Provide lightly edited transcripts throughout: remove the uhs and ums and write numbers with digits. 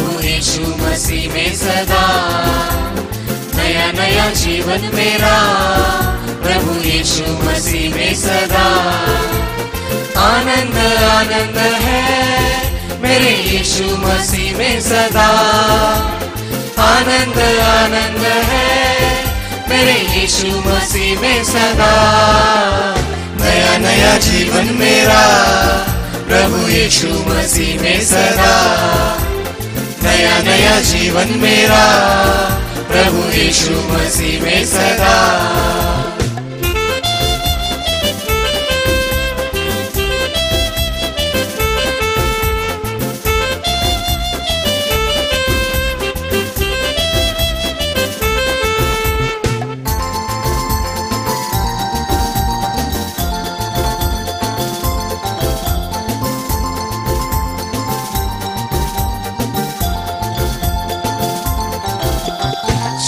प्रभु यीशु मसीह में सदा। नया नया जीवन मेरा प्रभु यीशु मसीह में सदा। आनंद आनंद है मेरे यीशु मसीह में सदा। आनंद आनंद है मेरे यीशु मसीह में सदा। नया नया जीवन मेरा प्रभु यीशु मसीह में सदा। नया नया जीवन मेरा प्रभु यीशु मसीह में सदा।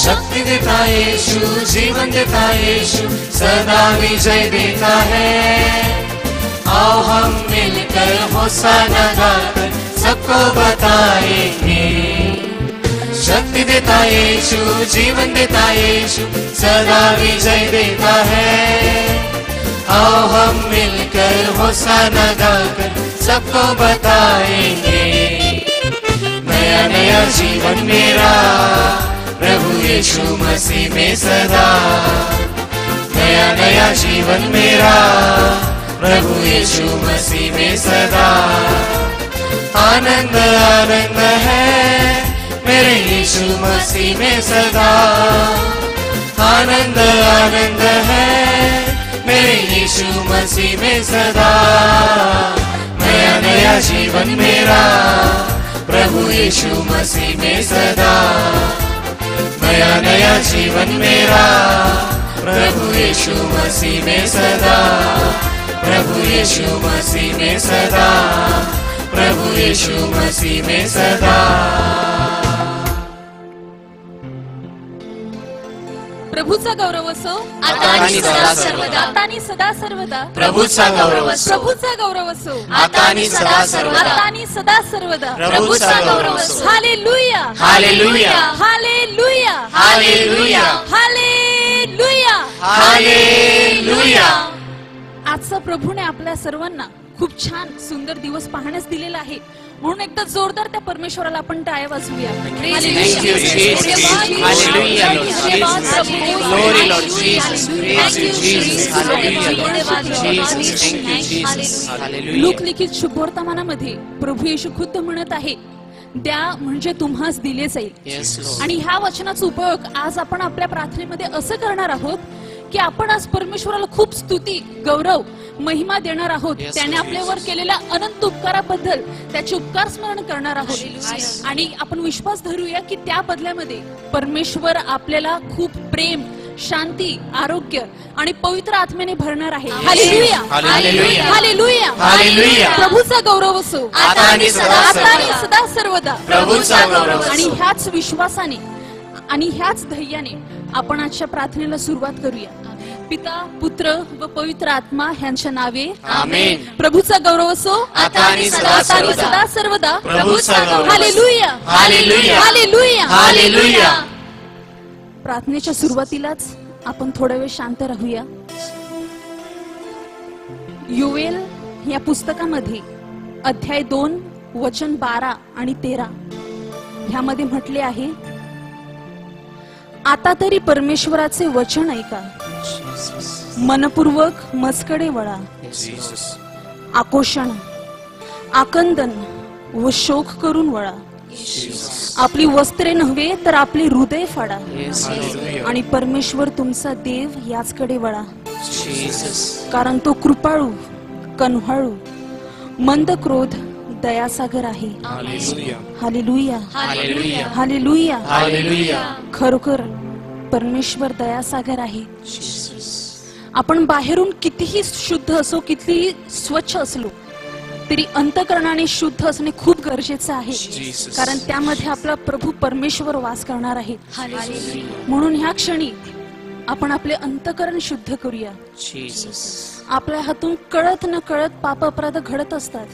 शक्ति देता यीशु, जीवन देता यीशु, सदा विजय देता है। आओ हम मिलकर होशाना गाकर सबको बताएंगे। शक्ति देता यीशु, जीवन देता यीशु, सदा विजय देता है। आओ हम मिलकर होशाना गाकर सबको बताएंगे। नया नया जीवन मेरा प्रभु यीशु मसीह में सदा। नया नया जीवन मेरा प्रभु यीशु मसीह में सदा। आनंद आनंद है मेरे यीशु मसीह में सदा। आनंद आनंद है मेरे यीशु मसीह में सदा। नया नया जीवन मेरा प्रभु यीशु मसीह में सदा। नया नया जीवन मेरा प्रभु यीशु मसीह में सदा। प्रभु यीशु मसीह में सदा। प्रभु यीशु मसीह में सदा। प्रभूचा गौरव असो आता आणि सदा सर्वदा। आता आणि सदा सर्वदा। प्रभूचा गौरव असो प्रभूचा गौरव असो आता आणि सदा सर्वदा। आता आणि सदा सर्वदा। प्रभूचा गौरव असो। Hallelujah hallelujah hallelujah hallelujah hallelujah hallelujah. आजचा प्रभूने आपल्या सर्वांना खूप छान सुंदर दिवस पाहण्यास दिलेला आहे, म्हणून एकदा जोरदार त्या परमेश्वराला आपण टाळ्या वाजवूया। लूक लिखित शुभवर्तमानामध्ये प्रभू येशू खुद्द म्हणत आहे, द्या म्हणजे तुम्हास दिले जाईल। आणि ह्या वचनाचा उपयोग आज आपण आपल्या प्रार्थनेमध्ये असं करणार आहोत की आपण आज परमेश्वराला खूप स्तुती, गौरव, महिमा देणार आहोत। त्याने आपल्यावर केलेल्या अनंत उपकाराबद्दल त्याचे उपकार स्मरण करणार आहोत। आणि आपण विश्वास धरूया की त्या बदल्यामध्ये परमेश्वर आपल्याला खूप प्रेम, शांती, आरोग्य आणि पवित्र आत्म्याने भरणार आहे। Hallelujah hallelujah hallelujah hallelujah. प्रभूचा गौरव असो आता आणि सदा सर्वदा। प्रभूचा गौरव असो। आणि ह्याच विश्वासाने आणि ह्याच धैर्याने आपण आजच्या प्रार्थनेला सुरुवात करूया। पिता, पुत्र व पवित्र आत्मा ह्यांच्या नावे आमेन। प्रभूचा गौरव असो आता आणि सदा सर्वदा। प्रभूचा गौरव। Hallelujah hallelujah hallelujah hallelujah. प्रार्थनेच्या सुरुवातीलाच आपण थोडा वेळ शांत राहूया। योएल या पुस्तकामध्ये अध्याय 2 वचन 12 आणि 13 ह्यामध्ये म्हटले आहे, आता तरी परमेश्वराचे वचन ऐका, मनपूर्वक मजकडे वळा, आकोषण, आकंदन व शोक करून वळा, आपली वस्त्रे नव्हे तर आपले हृदय फाडा आणि परमेश्वर तुमचा देव याचकडे वळा, कारण तो कृपाळू, कन्हाळू, मंद क्रोध, दयासागर आहे। Hallelujah hallelujah hallelujah. खरोखर परमेश्वर दयासागर आहे। आपण बाहेरून कितीही शुद्ध असो, कितीही स्वच्छ असलो तरी अंतःकरणाने शुद्ध असणे खूप गरजेचं आहे, कारण त्यामध्ये आपला प्रभू परमेश्वर वास करणार आहे। म्हणून ह्या क्षणी आपण आपले अंतःकरण शुद्ध करूया। आपल्या हातून कळत न कळत पाप अपराध घडत असतात,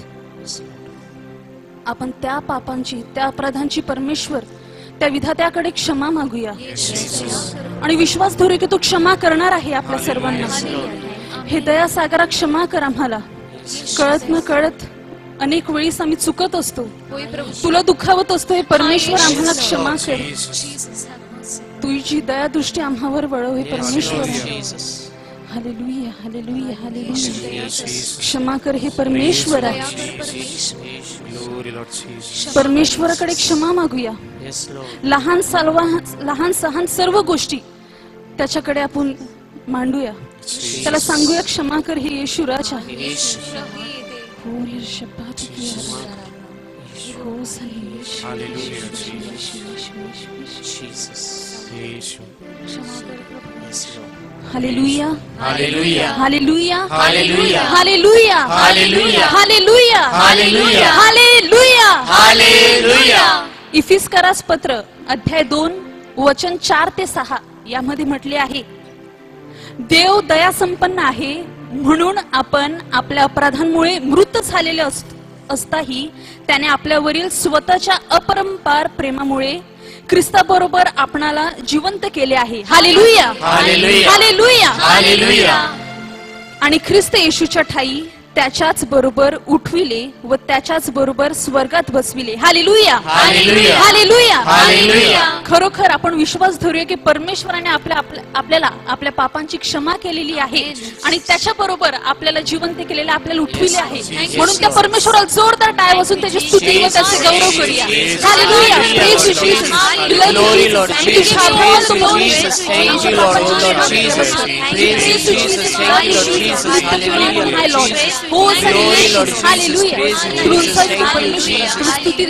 आपण त्या पापांची, त्या अपराधांची परमेश्वर, त्या विधात्याकडे क्षमा मागूया आणि विश्वास धरू की तो क्षमा करणार आहे आपल्या सर्वांना. हे दयासागरा क्षमा कर आम्हाला. कळत न कळत अनेक वेळीस आम्ही चुकत असतो, तुला दुखावत असतो. हे परमेश्वर आम्हाला क्षमा कर. तुझी दया दृष्टी आम्हावर वळव हे परमेश्वर. Hallelujah, hallelujah, hallelujah. क्षमा कर हे परमेश्वर आहे. परमेश्वराकडे क्षमा मागूया. लहान सहान सर्व गोष्टी त्याच्याकडे आपण मांडूया. त्याला सांगूया क्षमा कर हे येशू राजा. Hallelujah, hallelujah, hallelujah, hallelujah, hallelujah, hallelujah, hallelujah, hallelujah, hallelujah, hallelujah. इफिस्करास पत्र अध्याय 2 वचन 4 ते 6 यामध्ये म्हटले आहे, देव दया संपन्न आहे म्हणून आपण आपल्या अपराधांमुळे मृत झालेले असताही त्याने आपल्यावरील स्वतःच्या अपरंपार प्रेमामुळे ख्रिस्ताबरोबर आपणाला जिवंत केले आहे. Hallelujah, hallelujah, hallelujah, hallelujah. आणि ख्रिस्त येशूच्या ठाई त्याच्याच बरोबर उठविले व त्याच्याच बरोबर स्वर्गात बसविले. Hallelujah, hallelujah, hallelujah, hallelujah. खरोखर आपण विश्वास धरूया की परमेश्वराने आपल्याला आपल्या पापांची क्षमा केलेली आहे आणि त्याच्या बरोबर आपल्याला जिवंत केलेले, आपल्याला उठविले आहे. म्हणून त्या परमेश्वराला जोरदार टाळ्या वाजून त्याची स्तुती व त्याचे गौरव करूया. Hallelujah, praise you Jesus. Glory Lord Jesus. Thank you Lord. Lord Jesus. Praise you Jesus. Thank you Lord Jesus. Hallelujah my Lord. Glory Lord Jesus. Hallelujah.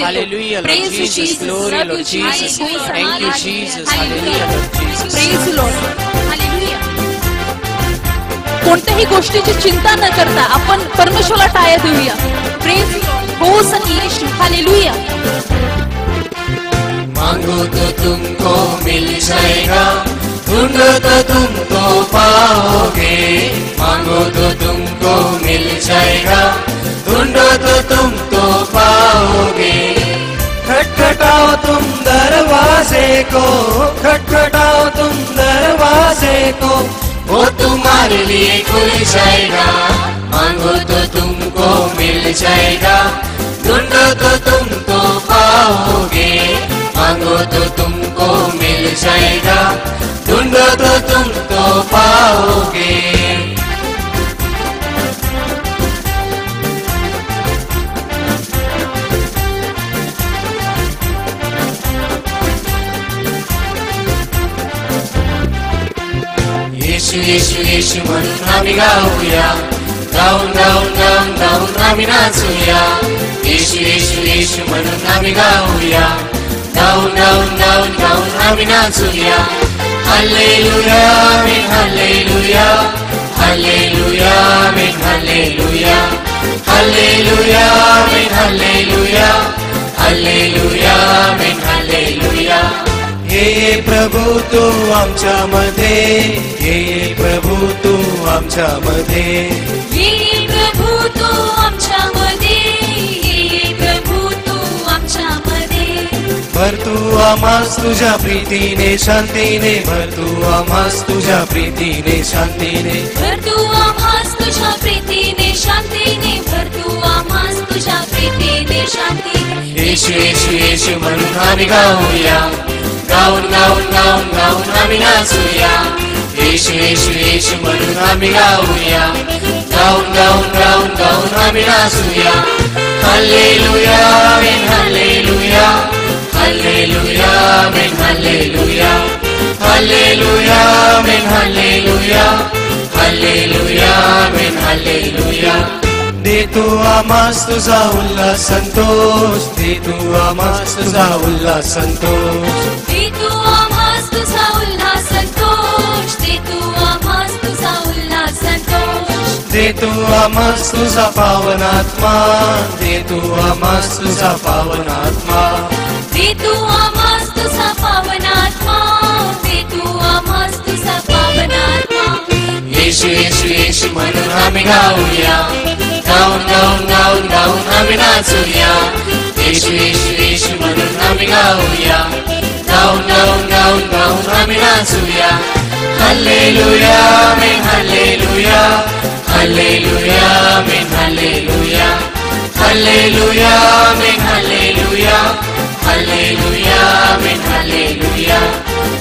Hallelujah Lord Jesus. Glory Lord Jesus. Thank you Jesus. Hallelujah Lord Jesus. Praise the Lord. Hallelujah. कोणत्याही गोष्टीची चिंता न करता आपण परमेश्वराला टाळ्या देऊया. Praise हो सनी येशू. हालेलुया. मांगो तो तुमको मिल जाएगा, ढूंढो तो तुमको पाओगे. मांगो तो तुमको मिल जाएगा, ढूंढो तो तुमको पाओगे. खटखटाओ तुम दरवाजे को, खटखटाओ तुम दरवाजे को, वो तुम्हारे लिए खुल जाएगा. मांगो तो तुमको मिल जाएगा, ढूंढो तो तुमको पाओगे. मांगो तो तुमको मिल जाएगा, ढूंढो तो तुमको पाओगे. येशू येशू येशू म्हणून आम्ही गाऊया, गाऊन गाऊन गाऊन गाऊन आम्ही नाचूया. येशू येशू येशू म्हणून आम्ही गाऊया, गाऊन गाऊन गाऊन गाऊन आम्ही नाचूया. Hallelujah amen, hallelujah, hallelujah amen, hallelujah, hallelujah amen, hallelujah, hallelujah amen, hallelujah. हे प्रभू तू आमच्यामध्ये, हे प्रभू तू आमच्यामध्ये, हे प्रभू तू आमच्यामध्ये, हे प्रभू तू आमच्यामध्ये. भर तू आम्हास तुझ्या प्रीतीने शांतीने, भर तू आम्हास तुझ्या प्रीतीने शांतीने, भर तू आम्हास तुझ्या प्रीतीने शांतीने, भर तू आम्हास तुझ्या प्रीतीने शांतीने. येशू येशू येशू म्हणून आम्ही गाऊया, गाऊन गाऊन गाऊन गाऊन आम्ही नाचूया. येशू येशू येशू म्हणून आम्ही गाऊया, गाऊन गाऊन गाऊन गाऊन आम्ही नाचूया. Hallelujah amen, hallelujah, hallelujah amen, hallelujah, hallelujah amen, hallelujah, hallelujah amen, hallelujah. दे तू आम्हास तुझा उल्हास संतोष, दे तू आम्हास तुझा उल्हास संतोष, दे तू आम्हास तुझा उल्हास संतोष, दे तू आम्हास तुझा उल्हास संतोष. दे तू आम्हास तुझा पावनात्मा, दे तू आम्हास तुझा पावनात्मा, दे तू आम्हास तुझा पावनात्मा, दे तू आम्हास तुझा पावनात्मा. येशू येशू येशू म्हणून आम्ही गाऊया, गाऊन गाऊन गाऊन गाऊन आम्ही नाचूया. येशू येशू येशू म्हणून आम्ही गाऊया, गाऊन गाऊन गाऊन गाऊन आम्ही नाचूया. Hallelujah amen hallelujah, hallelujah amen hallelujah, hallelujah amen hallelujah, hallelujah amen hallelujah,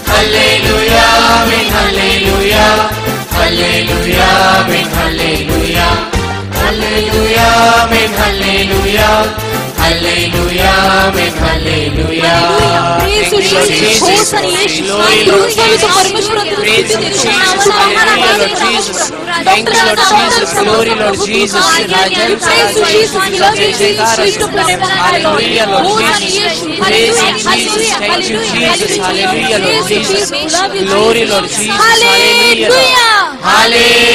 hallelujah amen hallelujah, hallelujah amen hallelujah, hallelujah amen hallelujah, hallelujah amen hallelujah. Glory Lord Jesus, Glory Lord Jesus, Hallelujah, Hallelujah,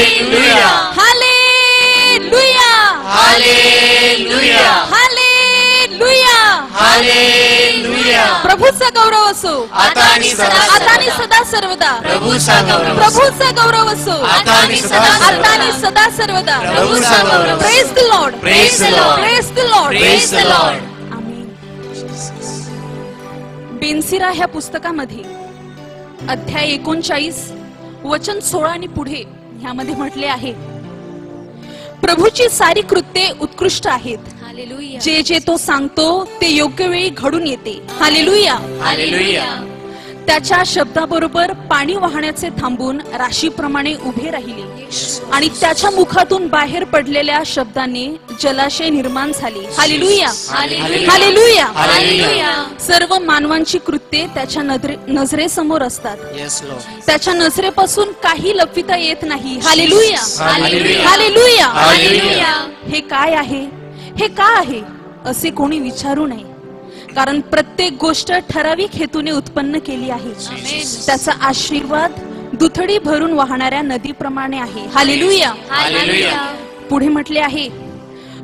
Hallelujah, Hallelujah, Hallelujah, Hallelujah. प्रभूचा गौरव असो आता आणि आता आणि सदा सर्वदा, प्रभूचा गौरव, प्रभूचा गौरव असो आता आणि सदा आता आणि सदा सर्वदा. प्रभूचा गौरव. Praise the Lord, Praise the Lord, Praise the Lord, Praise the Lord. आमीन. बेनसिरा ह्या पुस्तकामध्ये अध्याय 39 वचन 16 आणि पुढे ह्यामध्ये म्हटले आहे, प्रभूची सारी कृत्ये उत्कृष्ट आहेत, जे जे तो सांगतो ते योग्य वेळी घडून येते. Hallelujah, hallelujah. त्याच्या शब्दाबरोबर पाणी वाहण्याचे थांबून राशीप्रमाणे उभे राहिले आणि त्याच्या मुखातून बाहेर पडलेल्या शब्दाने जलाशय निर्माण झाले. Hallelujah, hallelujah, hallelujah. सर्व मानवांची कृत्ये त्याच्या नजरेसमोर असतात. Yes Lord. त्याच्या नजरेपासून काही लपविता येत नाही. Hallelujah, hallelujah. हालेलुया. हालेलुया. हे काय आहे, हे का आहे असे कोणी विचारू नये, कारण प्रत्येक गोष्ट ठराविक हेतूने उत्पन्न केली आहे. त्याचा आशीर्वाद दुथडी भरून वाहणाऱ्या नदीप्रमाणे आहे. Hallelujah, hallelujah. पुढे म्हटले आहे,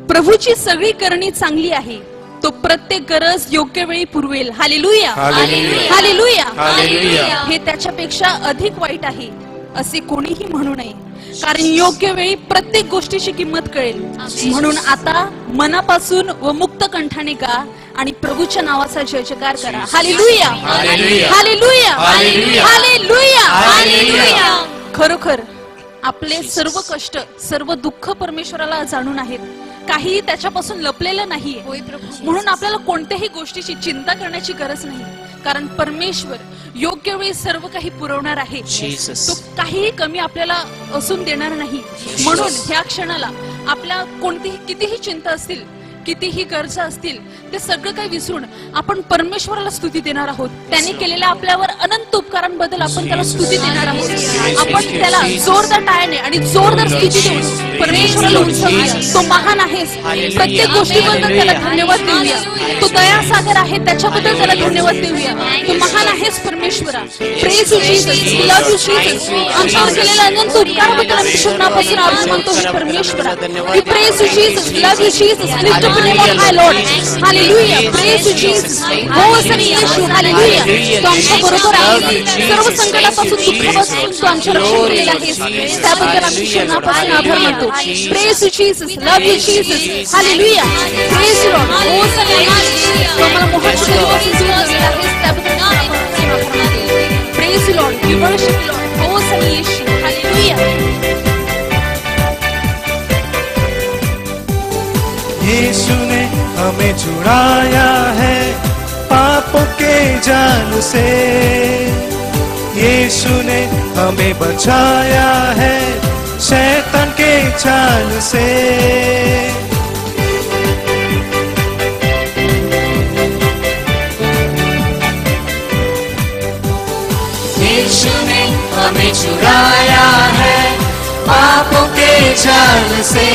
प्रभूची सगळी करणी चांगली आहे, तो प्रत्येक गरज योग्य वेळी पुरवेल. Hallelujah, hallelujah. हालेलुया. हालेलुया. हे त्याच्यापेक्षा अधिक वाईट आहे असे कोणीही म्हणू नये, कारण योग्य वेळी प्रत्येक गोष्टीची किंमत कळेल. म्हणून आता मनापासून व मुक्त कंठाने गा आणि प्रभूच्या नावाचा जय जयकार करा. Hallelujah, hallelujah. Hallelujah, hallelujah. Hallelujah. Hallelujah. खरोखर आपले सर्व कष्ट, सर्व दुःख परमेश्वराला जाणून आहेत, काहीही त्याच्यापासून लपलेलं नाहीये. म्हणून आपल्याला कोणत्याही गोष्टीची चिंता करण्याची गरज नाही, कारण परमेश्वर योग्य वेळी सर्व काही पुरवणार आहे. Jesus. तो काहीही कमी आपल्याला असून देणार नाही. म्हणून ह्या क्षणाला आपल्या कोणतीही कितीही चिंता असतील, कितीही गरजा असतील, ते सगळं काही विसरून आपण परमेश्वराला स्तुती देणार आहोत. त्याने केलेल्या आपल्यावर अनंत उपकारांबद्दल आपण त्याला स्तुती देणार आहोत. आपण त्याला जोरदार टाळ्याने आणि जोरदार स्तुती देऊन परमेश्वराला उंचावूया. तो महान आहेस, प्रत्येक गोष्टीबद्दल त्याला धन्यवाद देऊया. तो दयासागर आहे, त्याच्याबद्दल त्याला धन्यवाद देऊया. तो महान आहेस परमेश्वरा. Praise you Jesus, we love you Jesus. आमच्यावर केलेल्या अनंत उपकाराबद्दल आम्ही शून्यापासून आभार मानतो परमेश्वरा. We praise you Jesus, we love you Jesus. Lift up the name of high lord. Hallelujah, praise you Jesus. Hosanna Yeshu, hallelujah. तो आमच्या बरोबर आहे. सर्व संकटापासून, दुःखापासून तो आमच्या रक्षण केलेला आहे. त्याबद्दल आम्ही शून्यापासून आभार मानतो. Praise you Jesus, love you Jesus, hallelujah. Praise you Lord. हो सनी येशू, तो आम्हाला मोहाच्या दिवसापासून जीवन दिलेला आहे. त्याबद्दल आभार मानतो. Praise you Lord, we worship you Lord. हो सनी येशू, hallelujah. यीशु ने हमें छुड़ाया है पापों के जाल से, यीशु ने हमें बचाया है शैतान के चाल से. यीशु ने हमें छुड़ाया है पापों के जाल से,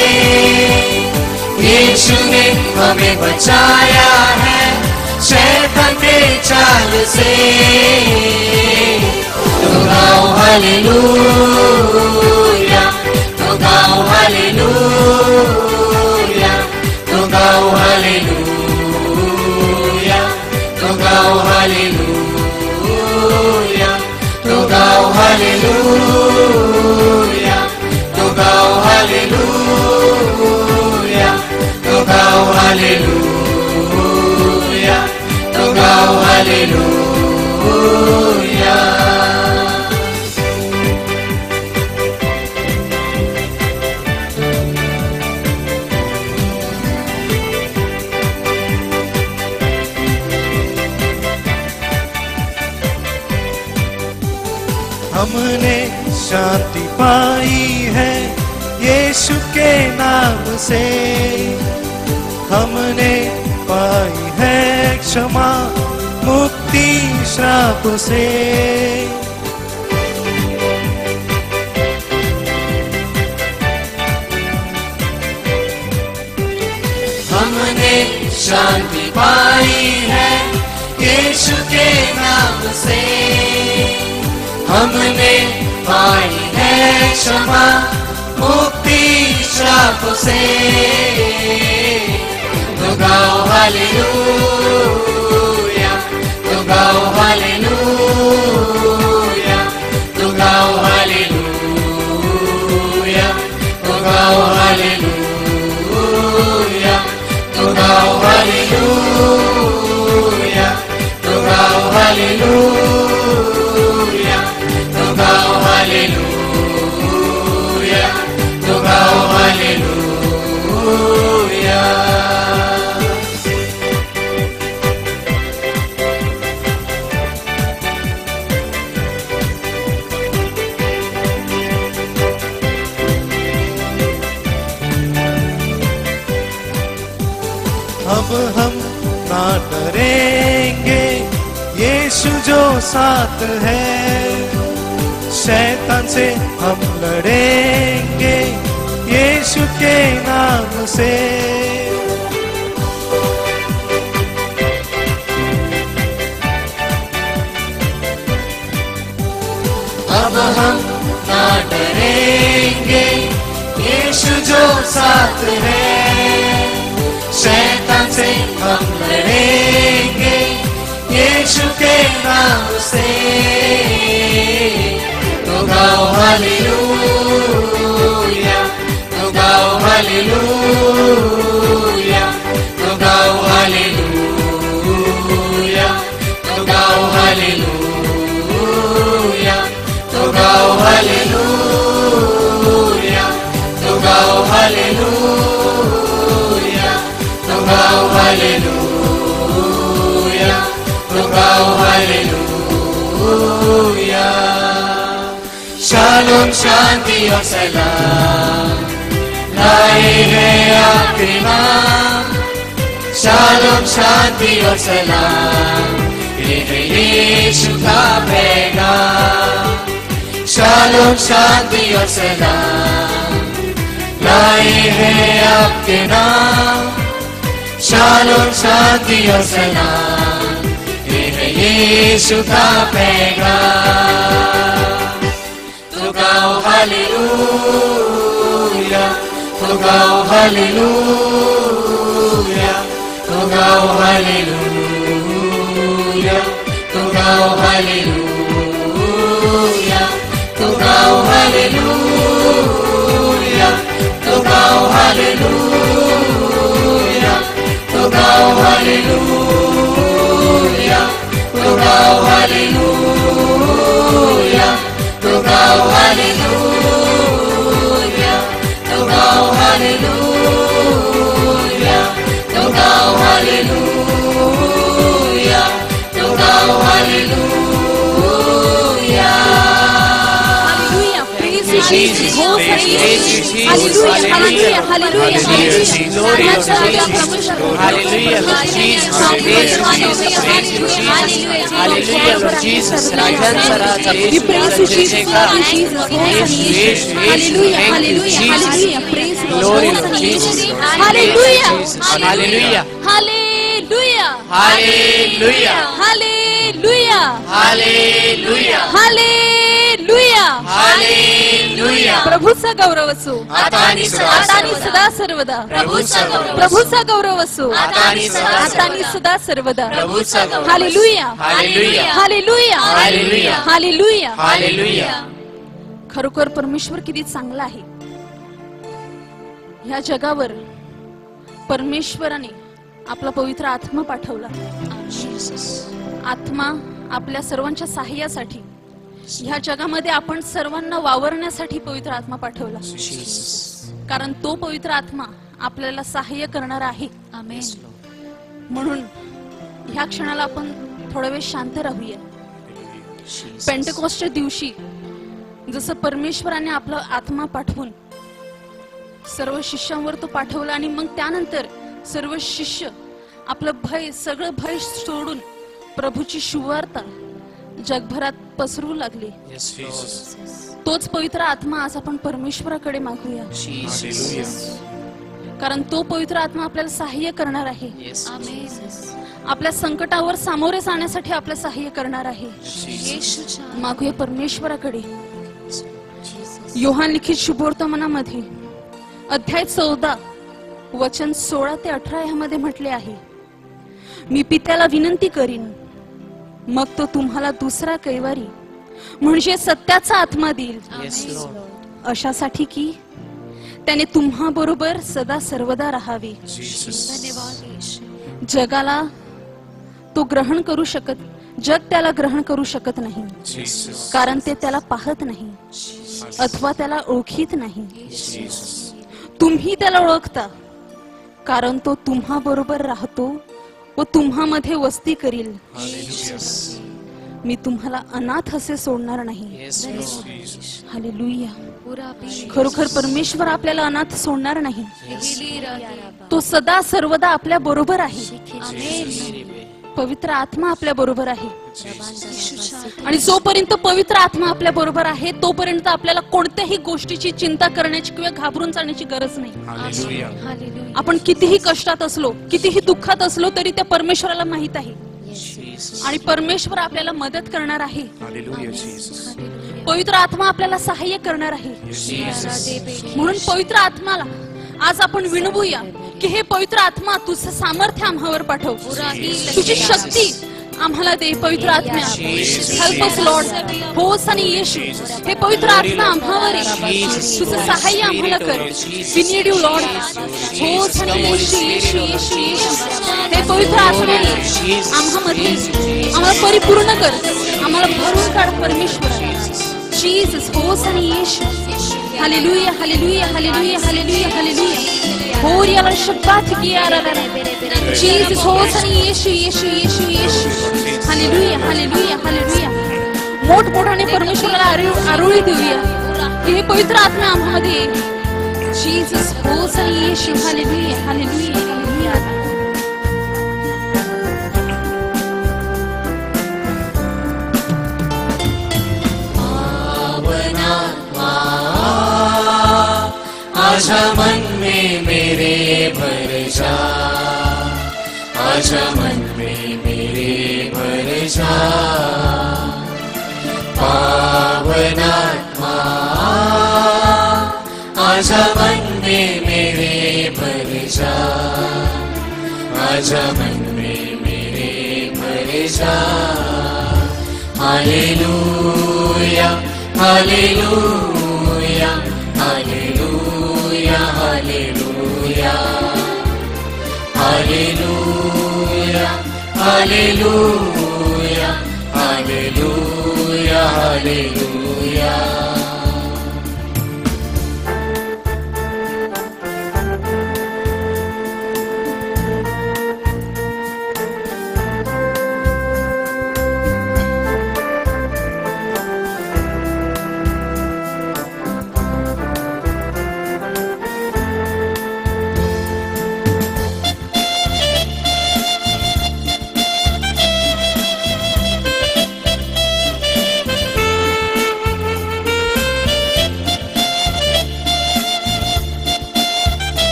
यीशु ने हमें बचाया है शैतान के चाल से. तो गाओ हालेलुया, तो गाओ हालेलुया, तो गाओ हालेलुया, तो गाओ हालेलुया, तो गाओ हालेलुया, तो गाओ हालेलुया, तो गाओ हालेलुया. शांति पाई है यीशु के नाम से, हमने पाई है क्षमा मुक्ति श्राप से। हमने शांति पाई है यीशु के नाम से, हमने पाई है क्षमा मुक्ति श्राप से। तो गाओ हालेलूया, तो गाओ हालेलूया, तो गाओ हालेलूया, तो गाओ हालेलूया, तो गाओ हालेलूया, तो गाओ हालेलूया, तो गाओ हालेलूया, तो गाओ हालेलूया। अब हम ना डरेंगे यीशु जो साथ है, शैतान से हम लड़ेंगे यीशु के नाम से। अब हम ना डरेंगे यीशु जो साथ है, शैतान से हम लड़ेंगे यीशु के नाम से। तो गाओ हालेलूया, तो गाओ हालेलूया, तो गाओ हालेलूया, तो गाओ हालेलूया, तो गाओ हालेलूया, तो गाओ हालेलूया, तो गाओ हालेलूया, तो गाओ हालेलूया। शालोम शांति और सलाम लाए हैं आपके नाम, शालोम शांति और सलाम ये है यीशु का पैगाम। शालोम शांति और सलाम लाए हैं आपके नाम, शालोम शांति और सलाम ये है यीशु का पैगाम। तो गाओ हालेलूया, तो गाओ हालेलूया, तो गाओ हालेलूया, तो गाओ हालेलूया, तो गाओ हालेलूया, तो गाओ हालेलूया, तो गाओ हालेलूया, तो गाओ हालेलूया, तो गाओ हालेलूया, तो गाओ हालेलूया, तो गाओ हालेलूया, तो गाओ hallelujah. Jesus, praise you, Jesus, hallelujah, hallelujah, hallelujah. Glory Lord Jesus, hallelujah Lord Jesus, praise you Jesus, praise you Jesus, hallelujah Lord Jesus, राजांचा राजा We praise you, Jesus, जयकार, Jesus, hallelujah, hallelujah, thank you Jesus, praise you, glory Lord Jesus, hallelujah, hallelujah, hallelujah, hallelujah, hallelujah, hallelujah, hallelujah, hallelujah. प्रभूचा गौरव असो आता आणि सदा सर्वदा, प्रभूचा गौरव असो आता आणि सदा सर्वदा, प्रभूचा गौरव. Hallelujah, hallelujah, hallelujah, hallelujah, hallelujah, hallelujah. खरोखर परमेश्वर किती चांगला आहे. ह्या जगावर परमेश्वराने आपला पवित्र आत्मा पाठवला. आत्मा आपल्या सर्वांच्या सहाय्यासाठी, ह्या जगामध्ये आपण सर्वांना वावरण्यासाठी पवित्र आत्मा पाठवला. कारण तो पवित्र आत्मा आपल्याला सहाय्य करणार आहे. आमेन. म्हणून ह्या क्षणाला आपण थोडा वेळ शांत राहूया. पेंटेकॉस्टच्या दिवशी जसं परमेश्वराने आपला आत्मा पाठवून सर्व शिष्यांवर तो पाठवला आणि मग त्यानंतर सर्व शिष्य आपलं भय, सगळं भय सोडून प्रभूची सुवार्ता जगभरात पसरू लागली. Yes, Jesus. तोच पवित्र आत्मा आज आपण परमेश्वराकडे मागूया, Jesus. कारण तो पवित्र आत्मा आपल्याला सहाय्य करणार आहे. Yes, आपल्या संकटावर सामोरे जाण्यासाठी आपलं सहाय्य करणार आहे. Jesus. मागूया परमेश्वराकडे. योहान लिखित शुभवर्तमानामध्ये अध्याय 14 वचन 16 ते 18 ह्यामध्ये म्हटले आहे, मी पित्याला विनंती करीन, मग तो तुम्हाला दुसरा कैवारी म्हणजे सत्याचा आत्मा देईल, Yes, Lord. अशासाठी की त्याने तुम्हा बरोबर सदा सर्वदा राहावे. जगाला तो ग्रहण करू शकत, जग त्याला ग्रहण करू शकत नाही, Jesus. कारण ते त्याला पाहत नाही अथवा त्याला ओळखीत नाही. तुम्ही त्याला ओळखता, कारण तो तुम्हा बरोबर राहतो व तुम्हामध्ये वस्ती करील. मी तुम्हाला अनाथ असे सोडणार नाही. Yes, Lord. हालेलुया. खरोखर परमेश्वर आपल्याला अनाथ सोडणार नाही. तो सदा सर्वदा आपल्या बरोबर आहे. पवित्र आत्मा आपल्या बरोबर आहे आणि जोपर्यंत पवित्र आत्मा आपल्या बरोबर आहे तोपर्यंत आपल्याला कोणत्याही गोष्टीची चिंता करण्याची किंवा घाबरून जाण्याची गरज नाही. आपण कितीही कष्टात असलो, कितीही दुःखात असलो तरी त्या परमेश्वराला माहित आहे आणि परमेश्वर आपल्याला मदत करणार आहे. पवित्र आत्मा आपल्याला सहाय्य करणार आहे. म्हणून पवित्र आत्माला आज आपण विनवूया की हे पवित्र आत्मा तुझं सामर्थ्य आम्हावर पाठव, तुझी शक्ती आम्हाला दे. पवित्र आत्मा हेल्प अस लॉर्ड. होस आणि येशू हे पवित्र आत्मा आम्हावर तुझं सहाय्य आम्हाला कर. We need you lord. होस आणि येशू येशू येशू येशू हे पवित्र आत्मा आम्हामध्ये आम्हाला परिपूर्ण कर, आम्हाला भरून काढ परमेश्वर. जीसस. होस आणि Yeshu. Hallelujah hallelujah hallelujah hallelujah hallelujah. होरियाला शब्दात किया रा रा. जीसस. होस आणि Yeshu Yeshu Yeshu Yeshu. Hallelujah hallelujah hallelujah. मोठमोठाने परमेश्वराला आरोळी देऊया की हे पवित्र आत्मा आम्हामध्ये. जीसस. होस आणि येशू. Hallelujah hallelujah hallelujah. आजा मन में मेरे भर जा, आजा मन में मेरे भर जा. पावनात्मा आजा मन में मेरे भर जा, आजा मन में मेरे भर जा. Hallelujah hallelujah hallelujah hallelujah hallelujah hallelujah hallelujah hallelujah.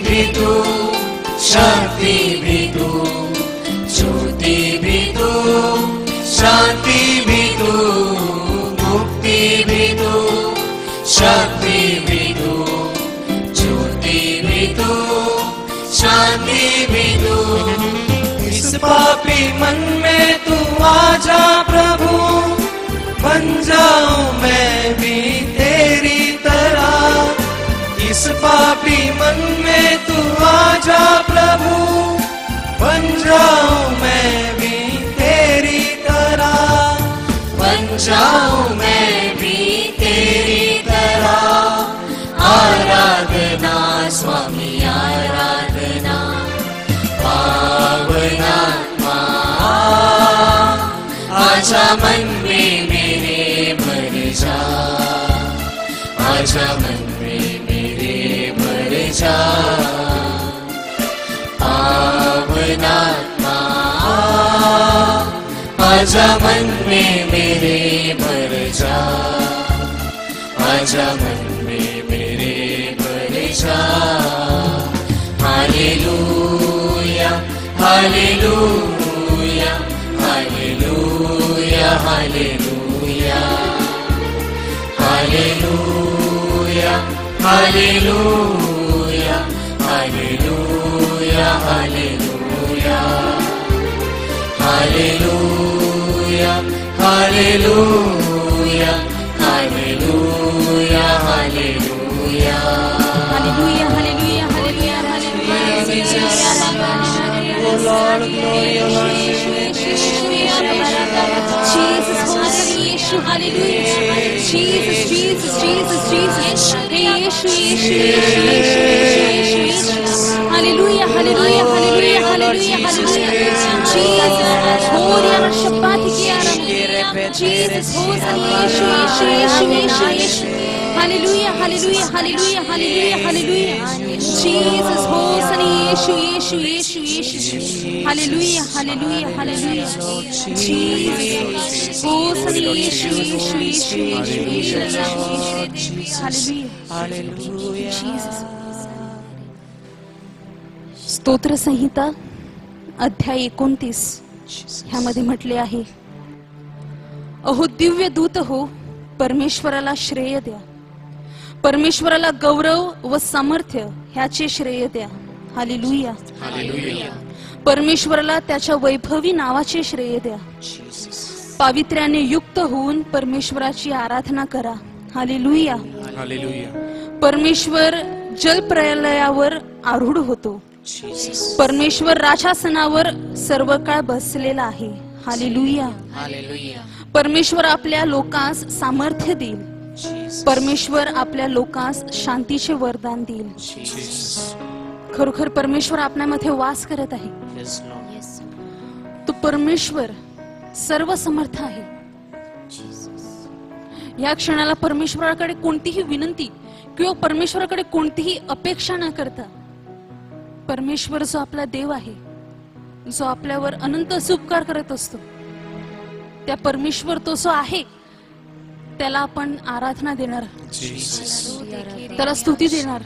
भी तू, शांति भी तू, ज्योति भी तू, शांति भी तू, मुक्ति भी तू, शक्ति भी तू, ज्योति भी तू, शांति भी तू. इस पापी मन में तू आजा प्रभु, बन जाऊं मैं भी तेरी तरह. इस पापी मन में तू आजा प्रभु, बन जाऊं मैं भी तेरी तरह. बन जाऊं मैं भी तेरी तरह. आराधना पावन आत्मा आजा मन में मेरे भर जा, आजा मन में मेरे भर जा। Hallelujah hallelujah hallelujah hallelujah hallelujah hallelujah hallelujah hallelujah hallelujah hallelujah hallelujah hallelujah hallelujah hallelujah hallelujah Hallelujah, hallelujah, hallelujah, hallelujah, hallelujah. Jesus, gloria alla shabbat chiara. Jesus, Hosanna, Yeshu, Yeshu, Yeshu, Yeshu. Hallelujah, hallelujah, hallelujah, hallelujah, hallelujah. Jesus, Hosanna, Yeshu, Yeshu, Yeshu, Yeshu. Hallelujah, hallelujah, hallelujah. Jesus, Hosanna, Yeshu, Yeshu, Yeshu, Yeshu. Hallelujah, hallelujah. Jesus. स्तोत्र संहिता अध्याय 29 ह्यामध्ये म्हटले आहे, अहो दिव्य दूत हो, परमेश्वराला श्रेय द्या, परमेश्वराला गौरव व सामर्थ्य ह्याचे श्रेय द्या. हालेलुया, परमेश्वराला त्याच्या वैभवी नावाचे श्रेय द्या. पावित्र्याने युक्त होऊन परमेश्वराची आराधना करा. हालेलुया, परमेश्वर जलप्रलयावर आरूढ होतो. परमेश्वर राजासनावर सर्व काळ बसलेला आहे. हालेलुया, परमेश्वर आपल्या लोकांस सामर्थ्य देईल. परमेश्वर आपल्या लोकांस शांतीचे वरदान देईल. खरोखर परमेश्वर आपल्यामध्ये वास करत आहे. तो परमेश्वर सर्व समर्थ आहे. या क्षणाला परमेश्वराकडे कोणतीही विनंती किंवा परमेश्वराकडे कोणतीही अपेक्षा न करता, परमेश्वर जो आपला देव आहे, जो आपल्यावर अनंत उपकार करत असतो, त्या परमेश्वर तो जो आहे त्याला आपण आराधना देणार, त्याला स्तुती देणार,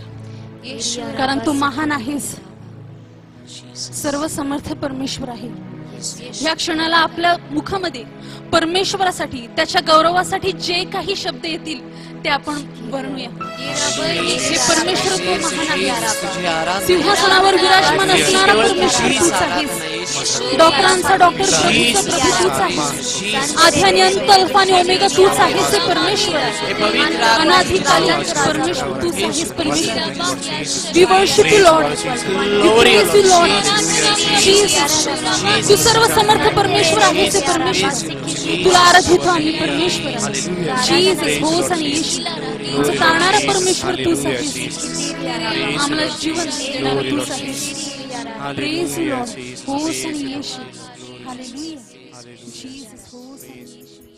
कारण तो महान आहेस. सर्व समर्थ परमेश्वर आहे. या क्षणाला आपल्या मुखामध्ये परमेश्वरासाठी, त्याच्या गौरवासाठी जे काही शब्द येतील ते आपण वर्णूया. हे परमेश्वर तो महान आहे. सिंहासनावर विराजमान असणारा परमेश्वर तूच आहेस. डॉक्टरांचा डॉक्टर, प्रभूचा प्रभू तूच आहेस. आधी आणि अंत, अल्फा आणि ओमेगा तूच आहेस. हे परमेश्वर अनाधिकाली परमेश्वर तूच आहेस. परमेश्वर, we worship you Lord, we praise you Lord. Jesus, तू सर्व समर्थ परमेश्वर आहेस. हे परमेश्वर, तुला आराधितो आम्ही परमेश्वर. जीसस, होसाना येशू, तुझं तारणारा परमेश्वर तूच आहेस. आम्हाला जीवन देणारा तूच आहेस. Praise you Lord, hosanna Yeshu. Hallelujah, Jesus, hosanna Yeshu.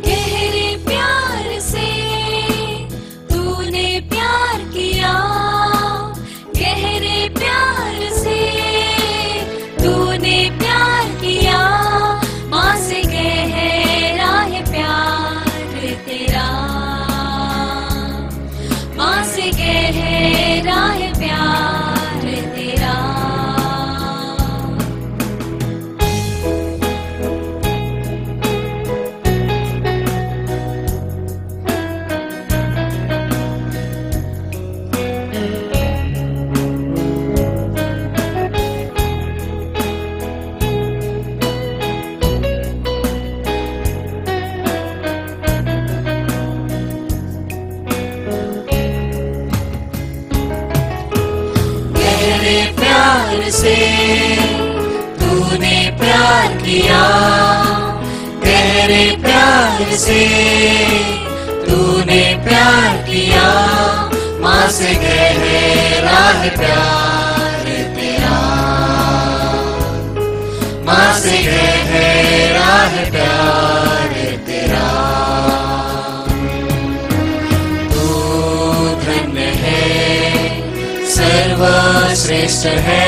गहरे प्यार से तूने प्यार किया। तूने प्यार किया तेरे प्यार से, तूने प्यार किया माँ से गहरा है प्यार तेरा, माँ से गहरा है प्यार तेरा। तू धन्य है सर्वश्रेष्ठ है,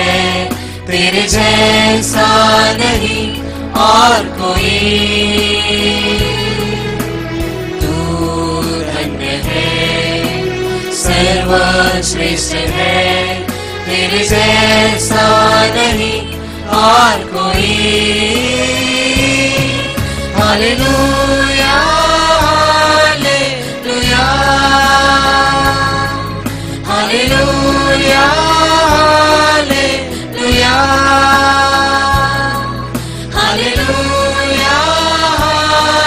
तेरे जैसा नहीं और कोई। तू धन्य है सर्वश्रेष्ठ है, तेरे जैसा नहीं और कोई। Hallelujah hallelujah hallelujah hallelujah hallelujah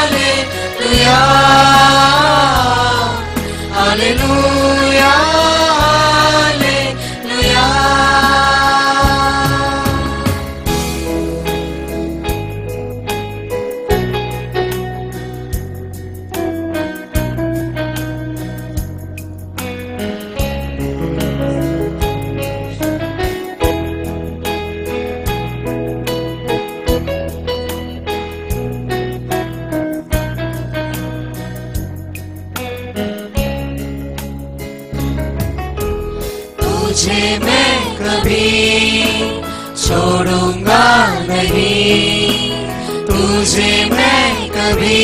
hallelujah hallelujah hallelujah. तुझे मैं कभी छोड़ूंगा नहीं, तुझे मैं कभी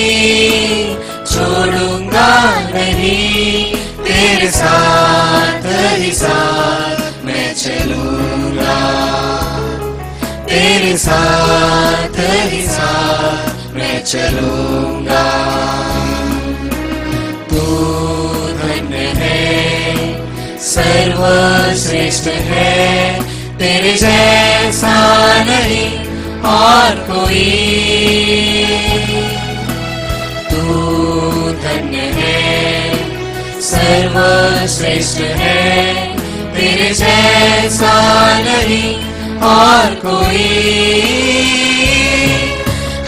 छोड़ूंगा नहीं, तेरे साथ ही साथ मैं चलूंगा, तेरे साथ ही साथ मैं चलूंगा। तू धन्य है सर्वश्रेष्ठ है, तेरे जैसा नहीं और कोई। तू धन्य है सर्वश्रेष्ठ है, तेरे जैसा नहीं और कोई।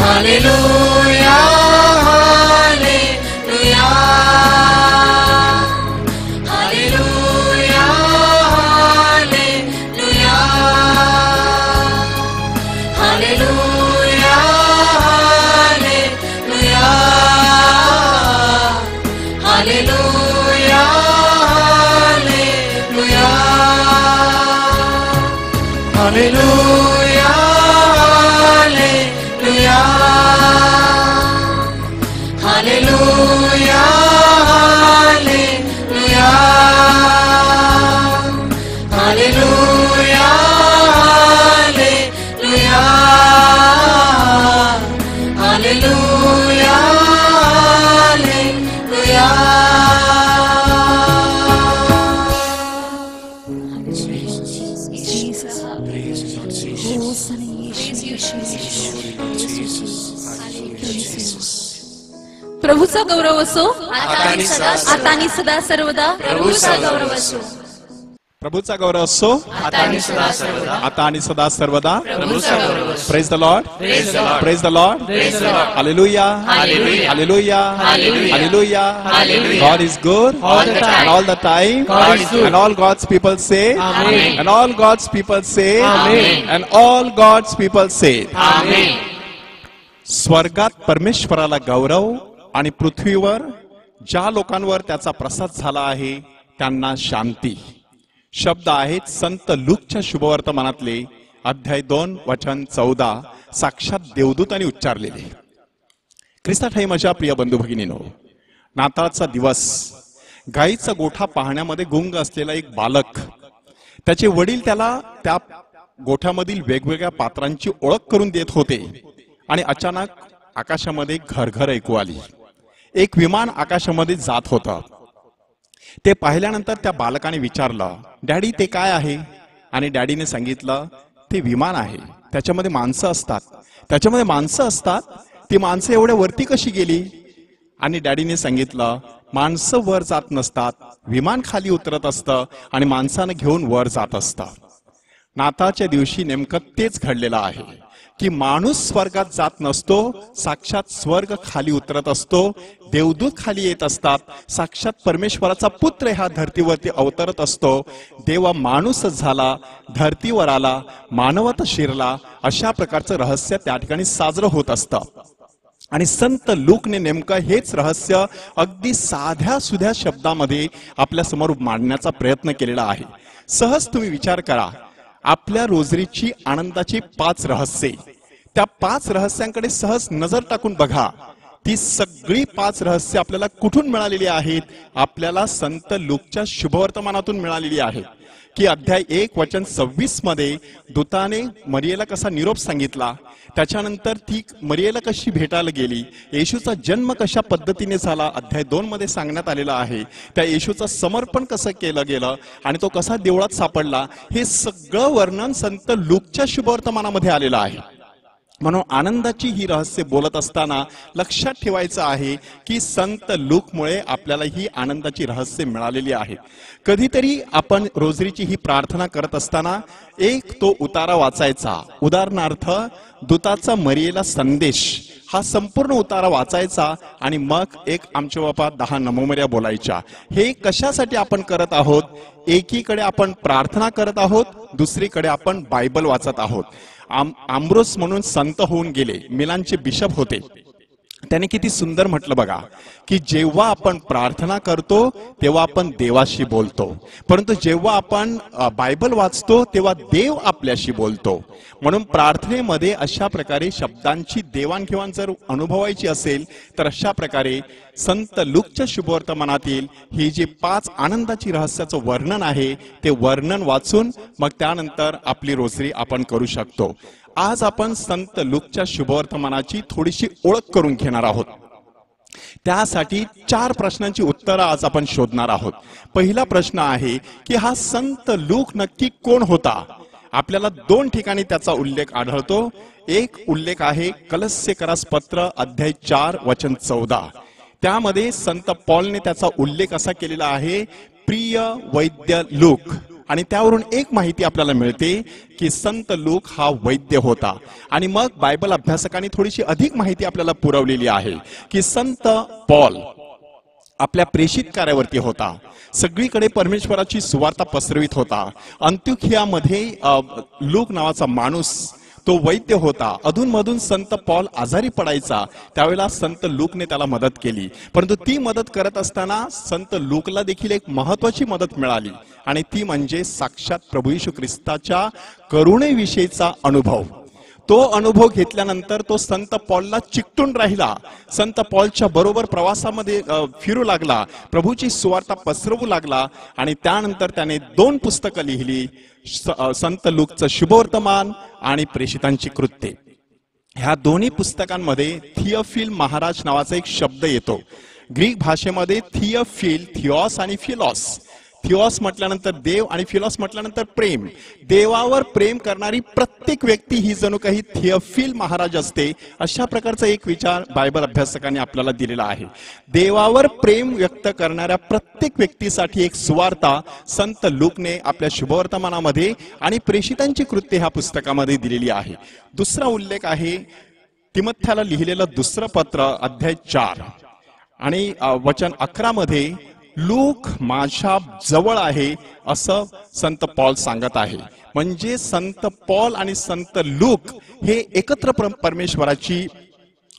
Hallelujah hallelujah Hallelujah, hallelujah, hallelujah, hallelujah, hallelujah, hallelujah, hallelujah, प्रभूचा गौरव असो आता आणि सदा सर्वदा प्रभूचा गौरव असो, प्रभूचा गौरव असो आता आणि सदा सर्वदा आता आणि सदा सर्वदा। प्रभूचा गौरव असो। Praise the Lord, Praise the Lord. Praise the Lord, Praise the Lord. Hallelujah Hallelujah. Hallelujah Hallelujah. Hallelujah. Hallelujah. God is good All the time. and all the time, God is good. and all God's people say Amen. and all God's people say Amen. and all God's people say आमेन। स्वर्गात परमेश्वराला गौरव आणि पृथ्वीवर ज्या लोकांवर त्याचा प्रसाद झाला आहे त्यांना शांती। शब्द आहेत संत लूकच्या शुभवर्तमानातले अध्याय 2 वचन 14 साक्षात देवदूतांनी उच्चारलेले। ख्रिस्तात माझ्या प्रिय बंधू भगिनींनो, नाताळचा दिवस गाईचा गोठा पाहण्यामध्ये गुंग असलेला एक बालक, त्याचे वडील त्याला त्या गोठ्यामधील वेगवेगळ्या पात्रांची ओळख करून देत होते आणि अचानक आकाशामध्ये घरघर ऐकू आली। एक विमान आकाशामध्ये जात होतं। ते पाहिल्यानंतर त्या बालकाने विचारलं, डॅडी ते काय आहे? आणि डॅडीने सांगितलं, ते विमान आहे, त्याच्यामध्ये माणसं असतात, त्याच्यामध्ये माणसं असतात, ती माणसं एवढ्या वरती कशी गेली? आणि डॅडीने सांगितलं, माणसं वर जात नसतात, विमान खाली उतरत असतं आणि माणसानं घेऊन वर जात असतं। नाताळच्या दिवशी नेमकं तेच घडलेलं आहे। की माणूस स्वर्गात जात नसतो, साक्षात स्वर्ग खाली उतरत असतो, देवदूत खाली येत असतात, साक्षात परमेश्वराचा पुत्र ह्या धर्तीवरती अवतरत असतो, देव माणूसच झाला, धर्तीवर आला, मानवत शिरला, अशा प्रकारचं रहस्य त्या ठिकाणी साजरं होत असतं. आणि संत लूकने नेमकं हेच रहस्य अगदी साध्या सुध्या शब्दामध्ये आपल्या समोर मांडण्याचा प्रयत्न केलेला आहे. सहज तुम्ही विचार करा, आपल्या रोजरीची आनंदाची 5 रहस्ये, त्या 5 रहस्यांकडे सहज नजर टाकून बघा. ती सगळी 5 रहस्य आपल्याला कुठून मिळालेली आहेत? आपल्याला संत लूकच्या शुभवर्तमानातून मिळालेली आहेत. की अध्याय 1 वचन 26 मध्ये दूताने मरियेला कसा निरोप सांगितला, त्याच्यानंतर ती मरियेला कशी भेटायला गेली, येशूचा जन्म कशा पद्धतीने झाला अध्याय 2 मध्ये सांगण्यात आलेला आहे, त्या येशूचं समर्पण कसं केलं गेलं आणि तो कसा देवळात सापडला, हे सगळं वर्णन संत लूकच्या शुभवर्तमानामध्ये आलेलं आहे. म्हणून आनंदाची ही रहस्य बोलत असताना लक्षात ठेवायचं आहे की संत लूकमुळे आपल्याला ही आनंदाची रहस्य मिळालेली आहेत. कधीतरी आपण रोजरीची ही प्रार्थना करत असताना एक तो उतारा वाचायचा. उदाहरणार्थ दूताचा मरियेला संदेश हा संपूर्ण उतारा वाचायचा आणि मग एक आमचे बापा 10 नमोमऱ्या बोलायच्या. हे कशासाठी आपण करत आहोत? एकीकडे आपण प्रार्थना करत आहोत, दुसरीकडे आपण बायबल वाचत आहोत. आम्ब्रोस म्हणून संत होऊन गेले, मिलानचे बिशप होते. त्याने किती सुंदर म्हटलं बघा की जेव्हा आपण प्रार्थना करतो तेव्हा आपण देवाशी बोलतो, परंतु जेव्हा आपण बायबल वाचतो तेव्हा देव आपल्याशी बोलतो. म्हणून प्रार्थनेमध्ये अशा प्रकारे शब्दांची देवाणघेवाण जर अनुभवायची असेल तर अशा प्रकारे संत लूकच्या शुभवर्तमानातील ही जी 5 आनंदाची रहस्याचं वर्णन आहे ते वर्णन वाचून मग त्यानंतर आपली रोजरी आपण करू शकतो. आज आपण संत लूकच्या शुभवर्तमानाची थोडीशी ओळख करून घेणार आहोत. त्यासाठी 4 प्रश्नांची उत्तरं आज आपण शोधणार आहोत. पहिला प्रश्न आहे की हा संत लूक नक्की कोण होता? आपल्याला 2 ठिकाणी त्याचा उल्लेख आढळतो. एक उल्लेख आहे कलस्येकरास पत्र अध्याय 4 वचन 14. त्यामध्ये संत पॉलने त्याचा उल्लेख असा केलेला आहे, प्रिय वैद्य लूक. आणि त्यावरून एक माहिती आपल्याला मिळते की संत लूक हा वैद्य होता. आणि मग बायबल अभ्यासकांनी थोडीशी अधिक माहिती आपल्याला पुरवलेली आहे की संत पॉल आपल्या प्रेषित कार्यावरती होता, सगळीकडे परमेश्वराची सुवार्ता पसरवित होता. अंत्योखियामध्ये लूक नावाचा माणूस तो वैद्य होता. अधूनमधून संत पॉल आजारी पडायचा, त्यावेळेला संत लूकने त्याला मदत केली. परंतु ती मदत करत असताना संत लूकला देखील एक महत्वाची मदत मिळाली आणि ती म्हणजे साक्षात प्रभू येशू ख्रिस्ताच्या करुणेविषयीचा अनुभव. तो अनुभव घेतल्यानंतर तो संत पॉलला चिकटून राहिला. संत पॉलच्या बरोबर प्रवासामध्ये फिरू लागला, प्रभूची सुवार्ता पसरवू लागला आणि त्यानंतर त्याने 2 पुस्तकं लिहिली, संत लूकचं शुभवर्तमान आणि प्रेषितांची कृत्ये. ह्या दोन्ही पुस्तकांमध्ये थियोफिल महाराज नावाचा एक शब्द येतो. ग्रीक भाषेमध्ये थियोफिल, थिओस आणि फिलॉस. थिओस म्हटल्यानंतर देव आणि फिलॉस म्हटल्यानंतर प्रेम. देवावर प्रेम करणारी प्रत्येक व्यक्ती ही जणू काही थियोफिल महाराज असते, अशा प्रकारचा एक विचार बायबल अभ्यासकांनी आपल्याला दिलेला आहे. देवावर प्रेम व्यक्त करणाऱ्या प्रत्येक व्यक्तीसाठी एक सुवार्ता संत लूकने आपल्या शुभवर्तमानामध्ये आणि प्रेषितांची कृत्ये ह्या पुस्तकामध्ये दिलेली आहे. दुसरा उल्लेख आहे तिमोथेला लिहिलेलं 2 पत्र अध्याय 4 आणि वचन 11 मध्ये लूक माझ्या जवळ आहे असं संत पॉल सांगत आहे. म्हणजे संत पॉल आणि संत लूक हे एकत्र परमेश्वराची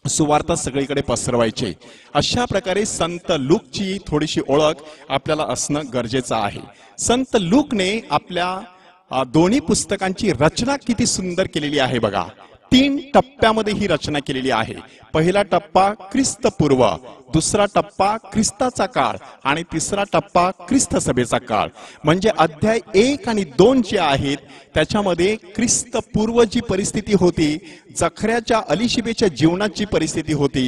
सुवार्ता सगळीकडे पसरवायचे. अशा प्रकारे संत लूकची थोडीशी ओळख आपल्याला असणं गरजेचं आहे. संत लूकने आपल्या दोन्ही पुस्तकांची रचना किती सुंदर केलेली आहे बघा. 3 टप्प्यामध्ये ही रचना केलेली आहे. पहिला टप्पा ख्रिस्तपूर्व, दुसरा टप्पा ख्रिस्ताचा काळ आणि तिसरा टप्पा ख्रिस्त सभेचा काळ. म्हणजे अध्याय 1 आणि 2 जे आहेत त्याच्यामध्ये ख्रिस्तपूर्व जी परिस्थिती होती, जखऱ्याच्या अलिशिबेच्या जीवनाची परिस्थिती होती,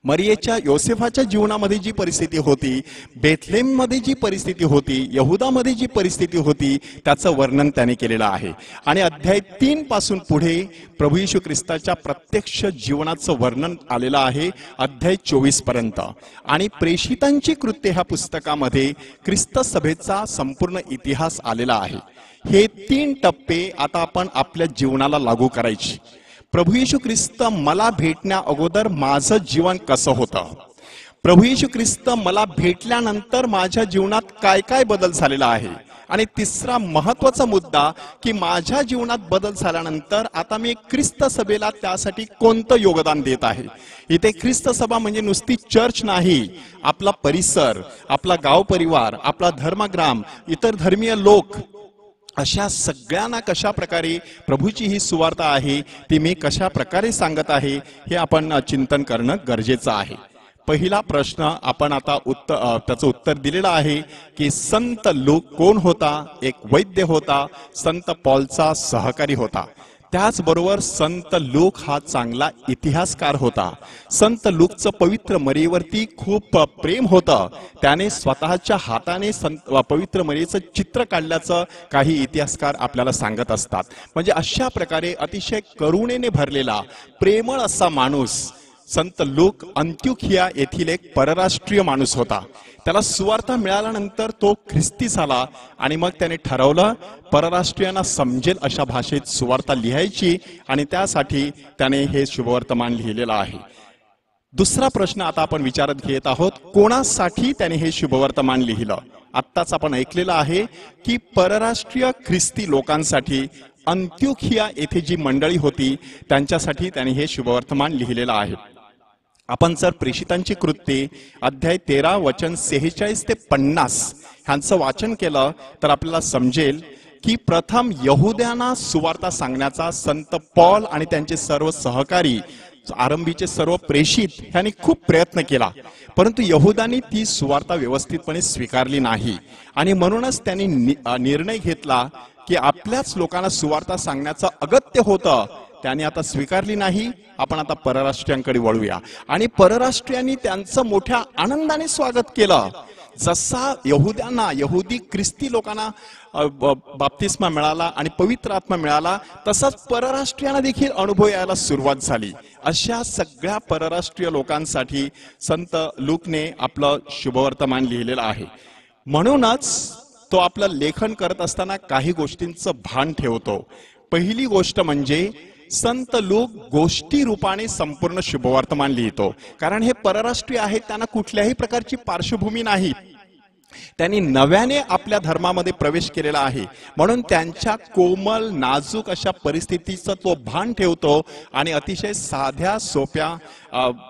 मरियेच्या योसेफाच्या जीवनामध्ये जी परिस्थिती होती, बेथलेम मध्ये जी परिस्थिती होती, यहुदामध्ये जी परिस्थिती होती, त्याचं वर्णन त्याने केलेलं आहे. आणि अध्याय 3 पासून पुढे प्रभू येशू ख्रिस्ताच्या प्रत्यक्ष जीवनाचं वर्णन आलेलं आहे अध्याय 24 पर्यंत. आणि प्रेषितांची कृत्ये ह्या पुस्तकामध्ये ख्रिस्त सभेचा संपूर्ण इतिहास आलेला आहे. हे 3 टप्पे आता आपण आपल्या जीवनाला लागू करायचे. प्रभू येशू ख्रिस्त मला भेटण्या अगोदर माझं जीवन कसं होतं, प्रभू येशू ख्रिस्त मला भेटल्यानंतर माझ्या जीवनात काय काय बदल झालेला आहे, आणि तिसरा महत्वाचा मुद्दा की माझ्या जीवनात बदल झाल्यानंतर आता मी ख्रिस्त सभेला त्यासाठी कोणतं योगदान देत आहे. इथे ख्रिस्त सभा म्हणजे नुसती चर्च नाही, आपला परिसर, आपला गाव परिवार, आपला धर्मग्राम, इतर धर्मीय लोक, अशा सगळ्यांना कशा प्रकारे प्रभूची ही सुवार्ता आहे ती मी कशा प्रकारे सांगत आहे हे आपण चिंतन करणं गरजेचं आहे. पहिला प्रश्न आपण आता त्याचं उत्तर दिलेलं आहे की संत लूक कोण होता. एक वैद्य होता, संत पॉलचा सहकारी होता. त्याचबरोबर संत लूक हा चांगला इतिहासकार होता. संत लूकचं पवित्र मरीवरती खूप प्रेम होतं. त्याने स्वतःच्या हाताने पवित्र मरीचं चित्र काढल्याचं काही इतिहासकार आपल्याला सांगत असतात. म्हणजे अशा प्रकारे अतिशय करुणेने भरलेला प्रेमळ असा माणूस संत लूक अंत्योखिया येथील एक परराष्ट्रीय माणूस होता. त्याला सुवार्ता मिळाल्यानंतर तो ख्रिस्ती झाला आणि मग त्याने ठरवलं परराष्ट्रीयांना समजेल अशा भाषेत सुवार्ता लिहायची, आणि त्यासाठी त्याने हे शुभवर्तमान लिहिलेलं आहे. दुसरा प्रश्न आता आपण विचारत घेत आहोत, कोणासाठी त्याने हे शुभवर्तमान लिहिलं. आत्ताच आपण ऐकलेलं आहे की परराष्ट्रीय ख्रिस्ती लोकांसाठी, अंत्योखिया येथे जी मंडळी होती त्यांच्यासाठी त्याने हे शुभवर्तमान लिहिलेलं आहे. आपण जर प्रेषितांची कृत्ये अध्याय 13 वचन 46 ते 50 ह्यांचं वाचन केलं तर आपल्याला समजेल की प्रथम यहुद्यांना सुवार्ता सांगण्याचा संत पॉल आणि त्यांचे सर्व सहकारी, आरंभीचे सर्व प्रेषित यांनी खूप प्रयत्न केला, परंतु यहुदांनी ती सुवार्ता व्यवस्थितपणे स्वीकारली नाही. आणि म्हणूनच त्यांनी निर्णय घेतला की आपल्याच लोकांना सुवार्ता सांगण्याचं अगत्य होतं, त्याने आता स्वीकारली नाही, आपण आता परराष्ट्रीयांकडे वळूया. आणि परराष्ट्रीयांनी त्यांचं मोठ्या आनंदाने स्वागत केलं. जसा यहुद्यांना, यहुदी ख्रिस्ती लोकांना बाप्तिस्मा मिळाला आणि पवित्र आत्मा मिळाला, तसाच परराष्ट्रीयांना देखील अनुभव यायला सुरुवात झाली. अशा सगळ्या परराष्ट्रीय लोकांसाठी संत लूकने आपलं शुभवर्तमान लिहिलेलं आहे. म्हणूनच तो आपलं लेखन करत असताना काही गोष्टींचं भान ठेवतो. पहिली गोष्ट म्हणजे संत लूक गोष्टी रूपाने संपूर्ण शुभवर्तमान लिहितो, कारण हे परराष्ट्रीय आहेत, त्यांना कुठल्याही प्रकारची पार्श्वभूमी नाही. त्यांनी नव्याने आपल्या धर्मामध्ये प्रवेश केलेला आहे, म्हणून त्यांच्या कोमल नाजूक अशा परिस्थितीचं तो भान ठेवतो आणि अतिशय साध्या सोप्या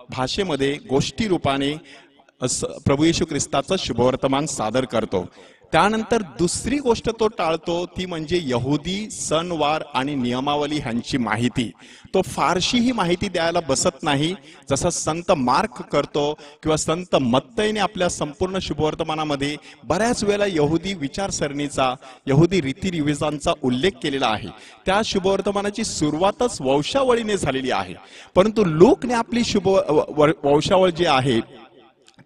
भाषेमध्ये गोष्टी रूपाने प्रभू येशू ख्रिस्ताचं शुभवर्तमान सादर करतो. त्यानंतर दुसरी गोष्ट तो टाळतो ती म्हणजे यहुदी सणवार आणि नियमावली ह्यांची माहिती. तो फारशी ही माहिती द्यायला बसत नाही, जसं संत मार्क करतो किंवा संत मत्तईने आपल्या संपूर्ण शुभवर्तमानामध्ये बऱ्याच वेळेला यहुदी विचारसरणीचा, यहुदी रीतिरिवाजांचा उल्लेख केलेला आहे. त्या शुभवर्तमानाची सुरुवातच वंशावळीने झालेली आहे, परंतु लूकने आपली वंशावळ जी आहे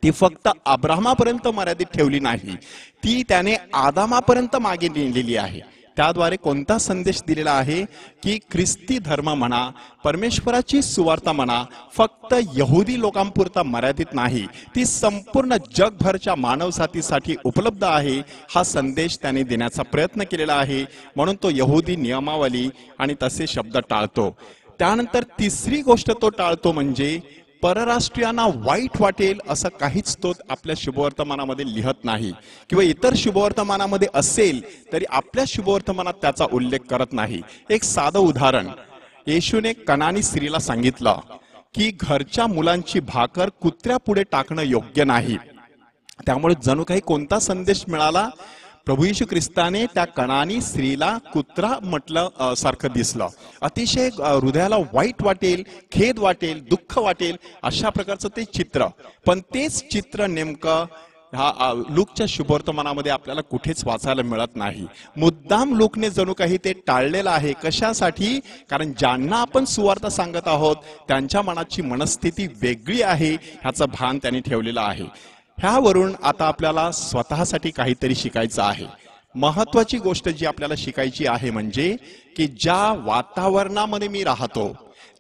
ती फक्त अब्राहमापर्यंत मर्यादित ठेवली नाही, ती त्याने आदामापर्यंत मागे नेलेली आहे. त्याद्वारे कोणता संदेश दिलेला आहे की ख्रिस्ती धर्म म्हणा, परमेश्वराची सुवार्ता म्हणा, फक्त यहुदी लोकांपुरता मर्यादित नाही, ती संपूर्ण जगभरच्या मानवजातीसाठी उपलब्ध आहे. हा संदेश त्याने देण्याचा प्रयत्न केलेला आहे, म्हणून तो यहुदी नियमावली आणि तसे शब्द टाळतो. त्यानंतर तिसरी गोष्ट तो टाळतो म्हणजे परराष्ट्रीयांना वाईट वाटेल असं काहीच तो आपल्या शुभवर्तमानामध्ये लिहत नाही, किंवा इतर शुभवर्तमानामध्ये असेल तरी आपल्या शुभवर्तमानात त्याचा उल्लेख करत नाही. एक साधं उदाहरण, येशूने कनानी स्त्रीला सांगितलं की घरच्या मुलांची भाकर कुत्र्या पुढे टाकणं योग्य नाही. त्यामुळे जणू काही कोणता संदेश मिळाला, प्रभू येशू ख्रिस्ताने त्या कनानी स्त्रीला कुत्रा म्हटलं सारखं दिसलं. अतिशय हृदयाला वाईट वाटेल, खेद वाटेल, दुःख वाटेल अशा प्रकारचं ते चित्र. पण तेच चित्र नेमकं हा लूकच्या शुभवर्तमानामध्ये आपल्याला कुठेच वाचायला मिळत नाही. मुद्दाम लूकने जणू काही ते टाळलेलं आहे. कशासाठी? कारण ज्यांना आपण सुवार्ता सांगत आहोत त्यांच्या मनाची मनस्थिती वेगळी आहे, ह्याचं भान त्यांनी ठेवलेलं आहे. ह्यावरून आता आपल्याला स्वतःसाठी काहीतरी शिकायचं आहे. महत्वाची गोष्ट जी आपल्याला शिकायची आहे म्हणजे की ज्या वातावरणामध्ये मी राहतो,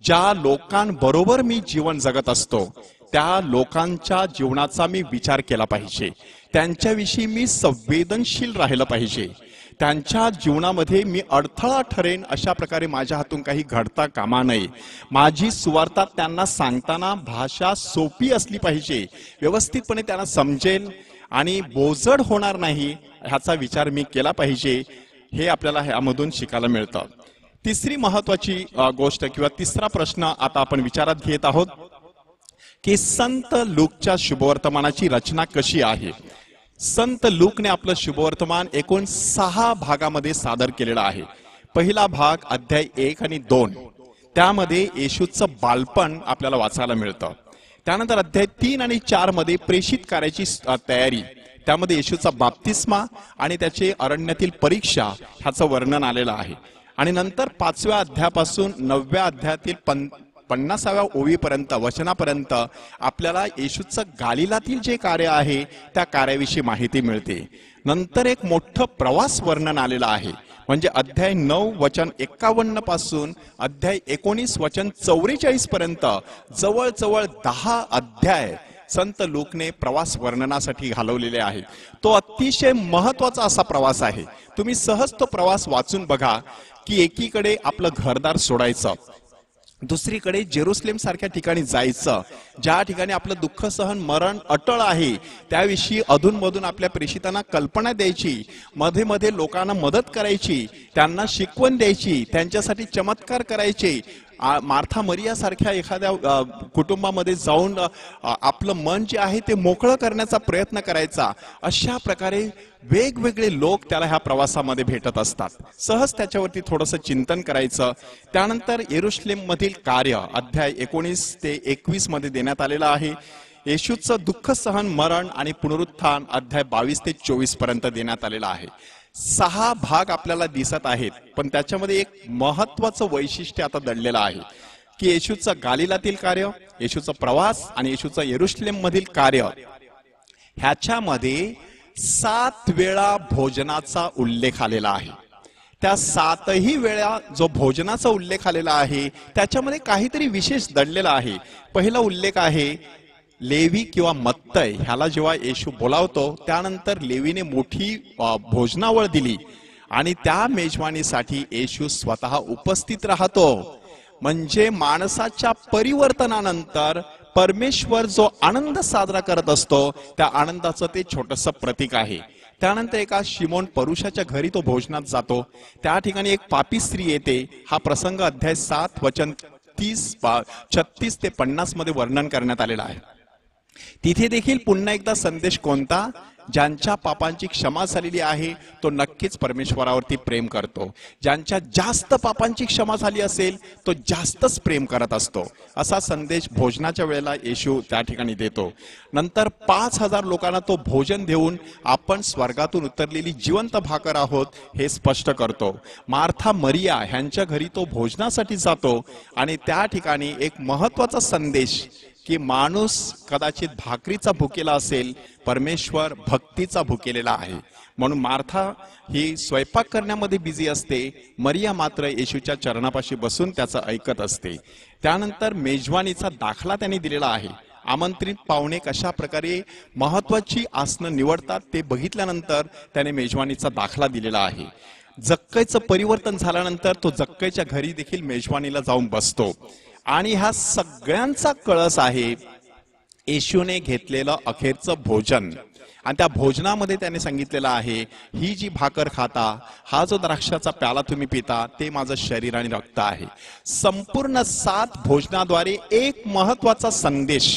ज्या लोकांबरोबर मी जीवन जगत असतो, त्या लोकांच्या जीवनाचा मी विचार केला पाहिजे, त्यांच्याविषयी मी संवेदनशील राहिलं पाहिजे, त्यांच्या जीवनामध्ये मी अडथळा ठरेन अशा प्रकारे माझ्या हातून काही घडता कामा नये. माझी सुवार्ता त्यांना सांगताना भाषा सोपी असली पाहिजे, व्यवस्थितपणे त्यांना समजेल आणि बोजड होणार नाही ह्याचा विचार मी केला पाहिजे. हे आपल्याला ह्यामधून शिकायला मिळतं. तिसरी महत्वाची गोष्ट किंवा तिसरा प्रश्न आता आपण विचारात घेत आहोत की संत लूकच्या शुभवर्तमानाची रचना कशी आहे. संत लूकने आपलं शुभवर्तमान एकूण 6 भागामध्ये सादर केलेलं आहे. पहिला भाग अध्याय 1 आणि 2, त्यामध्ये येशूचं बालपण आपल्याला वाचायला मिळतं. त्यानंतर अध्याय 3 आणि 4 मध्ये प्रेषित कार्याची तयारी, त्यामध्ये येशूचा बाप्तिस्मा आणि त्याचे अरण्यातील परीक्षा ह्याचं वर्णन आलेलं आहे. आणि नंतर 5व्या अध्यायापासून 9व्या अध्यायातील 50व्या ओवीपर्यंत वचनापर्यंत आपल्याला येशूचं गालिलातील जे कार्य आहे त्या कार्याविषयी माहिती मिळते. नंतर एक मोठं प्रवास वर्णन आलेलं आहे, म्हणजे अध्याय 9 वचन 51 पासून अध्याय 19 वचन 44 पर्यंत जवळजवळ 10 अध्याय संत लूकने प्रवास वर्णनासाठी घालवलेले आहेत. तो अतिशय महत्वाचा असा प्रवास आहे. तुम्ही सहज तो प्रवास वाचून बघा की एकीकडे आपलं घरदार सोडायचं, दुसरीकडे जेरुसलेम सारख्या ठिकाणी जायचं, ज्या ठिकाणी आपलं दुःख सहन मरण अटळ आहे त्याविषयी अधूनमधून आपल्या प्रेषितांना कल्पना द्यायची, मध्ये मध्ये लोकांना मदत करायची, त्यांना शिकवण द्यायची, त्यांच्यासाठी चमत्कार करायचे, मार्था मरिया सारख्या एखाद्या कुटुंबामध्ये जाऊन आपलं मन जे आहे ते मोकळं करण्याचा प्रयत्न करायचा. अशा प्रकारे वेगवेगळे लोक त्याला ह्या प्रवासामध्ये भेटत असतात. सहज त्याच्यावरती थोडंसं चिंतन करायचं. त्यानंतर येरुशलेम मधील कार्य अध्याय 19 ते 21 मध्ये देण्यात आलेलं आहे. येशूचं दुःख सहन मरण आणि पुनरुत्थान अध्याय 22 ते 24 पर्यंत देण्यात आलेला आहे. 6 भाग आपल्याला दिसत आहेत, पण त्याच्यामध्ये एक महत्वाचं वैशिष्ट्य आता दडलेलं आहे की येशूचं गालिलातील कार्य, येशूचा प्रवास आणि येशूचं येरुशलेम मधील कार्य ह्याच्यामध्ये 7 वेळा भोजनाचा उल्लेख आलेला आहे. त्या 7ही वेळा जो भोजनाचा उल्लेख आलेला आहे त्याच्यामध्ये काहीतरी विशेष दडलेला आहे. पहिला उल्लेख आहे लेवी किंवा मत्तय ह्याला जेव्हा येशू बोलावतो त्यानंतर लेवीने मोठी भोजनावळ दिली आणि त्या मेजवानीसाठी येशू स्वतः उपस्थित राहतो. म्हणजे माणसाच्या परिवर्तनानंतर परमेश्वर जो आनंद साजरा करत असतो त्या आनंदाचं ते छोटंसं प्रतीक आहे. त्यानंतर एका शिमोन परुषाच्या घरी तो भोजनात जातो. त्या ठिकाणी एक पापी स्त्री येते. हा प्रसंग अध्याय 7 वचन 36 ते 50 मध्ये वर्णन करण्यात आलेला आहे. तिथे देखील पुन्हा एकदा संदेश कोणता, ज्यांच्या पापांची क्षमा झालेली आहे तो नक्कीच परमेश्वरावरती प्रेम करतो. ज्यांच्या जास्त पापांची क्षमा झाली असेल तो जास्तच प्रेम करत असतो. असा संदेश भोजनाच्या वेळेला येशू त्या ठिकाणी देतो. नंतर 5000 लोकांना तो भोजन देऊन आपण स्वर्गातून उतरलेली जिवंत भाकर आहोत हे स्पष्ट करतो. मार्था मरिया ह्यांच्या घरी तो भोजनासाठी जातो आणि त्या ठिकाणी एक महत्वाचा संदेश की माणूस कदाचित भाकरीचा भुकेला असेल, परमेश्वर भक्तीचा भुकेलेला आहे. म्हणून मार्था ही स्वयंपाक करण्यामध्ये बिझी असते, मरिया मात्र येशूच्या चरणापाशी बसून त्याचं ऐकत असते. त्यानंतर मेजवानीचा दाखला त्यांनी दिलेला आहे. आमंत्रित पाहुणे कशा प्रकारे महत्वाची आसनं निवडतात ते बघितल्यानंतर त्याने मेजवानीचा दाखला दिलेला आहे. जक्कईचं परिवर्तन झाल्यानंतर तो जक्कईच्या घरी देखील मेजवानीला जाऊन बसतो आणि हा सगळ्यांचा कळस आहे येशूने घेतलेलं अखेरचं भोजन. आणि त्या भोजनामध्ये त्याने सांगितलेलं आहे ही जी भाकर खाता, हा जो द्राक्षाचा प्याला तुम्ही पिता ते माझं शरीर आणि रक्त आहे. संपूर्ण 7 भोजनाद्वारे एक महत्वाचा संदेश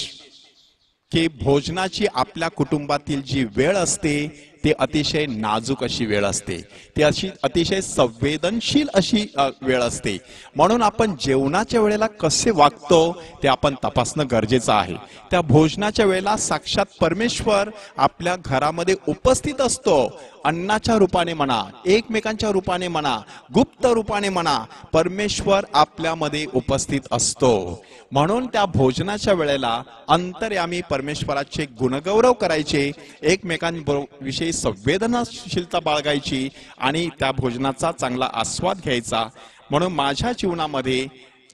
की भोजनाची आपल्या कुटुंबातील जी वेळ असते ते अतिशय नाजूक अशी वेळ असते, ती अतिशय संवेदनशील अशी वेळ असते. म्हणून आपण जेवणाच्या वेळेला कसे वागतो ते आपण तपासणं गरजेचं आहे. त्या भोजनाच्या वेळेला साक्षात परमेश्वर आपल्या घरामध्ये उपस्थित असतो. अन्नाच्या रूपाने म्हणा, एकमेकांच्या रूपाने म्हणा, गुप्त रूपाने म्हणा, परमेश्वर आपल्यामध्ये उपस्थित असतो. म्हणून त्या भोजनाच्या वेळेला अंतर्यामी परमेश्वराचे गुणगौरव करायचे, एकमेकांविषयी संवेदनशीलता बाळगायची आणि त्या भोजनाचा चांगला आस्वाद घ्यायचा. म्हणून माझ्या जीवनामध्ये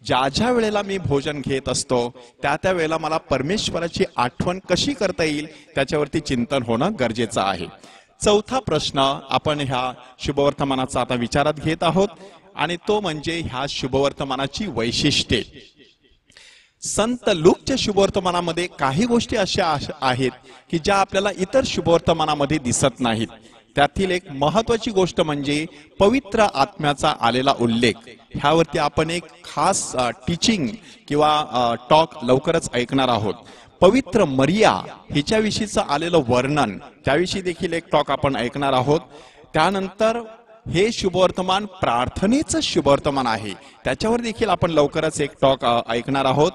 ज्या वेळेला मी भोजन घेत असतो त्या वेळेला मला परमेश्वराची आठवण कशी करता येईल त्याच्यावरती चिंतन होणं गरजेचं आहे. चौथा प्रश्न आपण ह्या शुभवर्तमानाचा आता विचारात घेत आहोत आणि तो म्हणजे ह्या शुभवर्तमानाची वैशिष्ट्ये. संत लूकच्या शुभवर्तमानामध्ये काही गोष्टी अशा आहेत की ज्या आपल्याला इतर शुभवर्तमानामध्ये दिसत नाहीत. त्यातील एक महत्वाची गोष्ट म्हणजे पवित्र आत्म्याचा आलेला उल्लेख. ह्यावरती आपण एक खास टीचिंग किंवा टॉक लवकरच ऐकणार आहोत. पवित्र मरिया हिच्याविषयीचं आलेलं वर्णन, त्याविषयी देखील एक टॉक आपण ऐकणार आहोत. त्यानंतर हे शुभवर्तमान प्रार्थनेचं शुभवर्तमान आहे, त्याच्यावर देखील आपण लवकरच एक टॉक ऐकणार आहोत.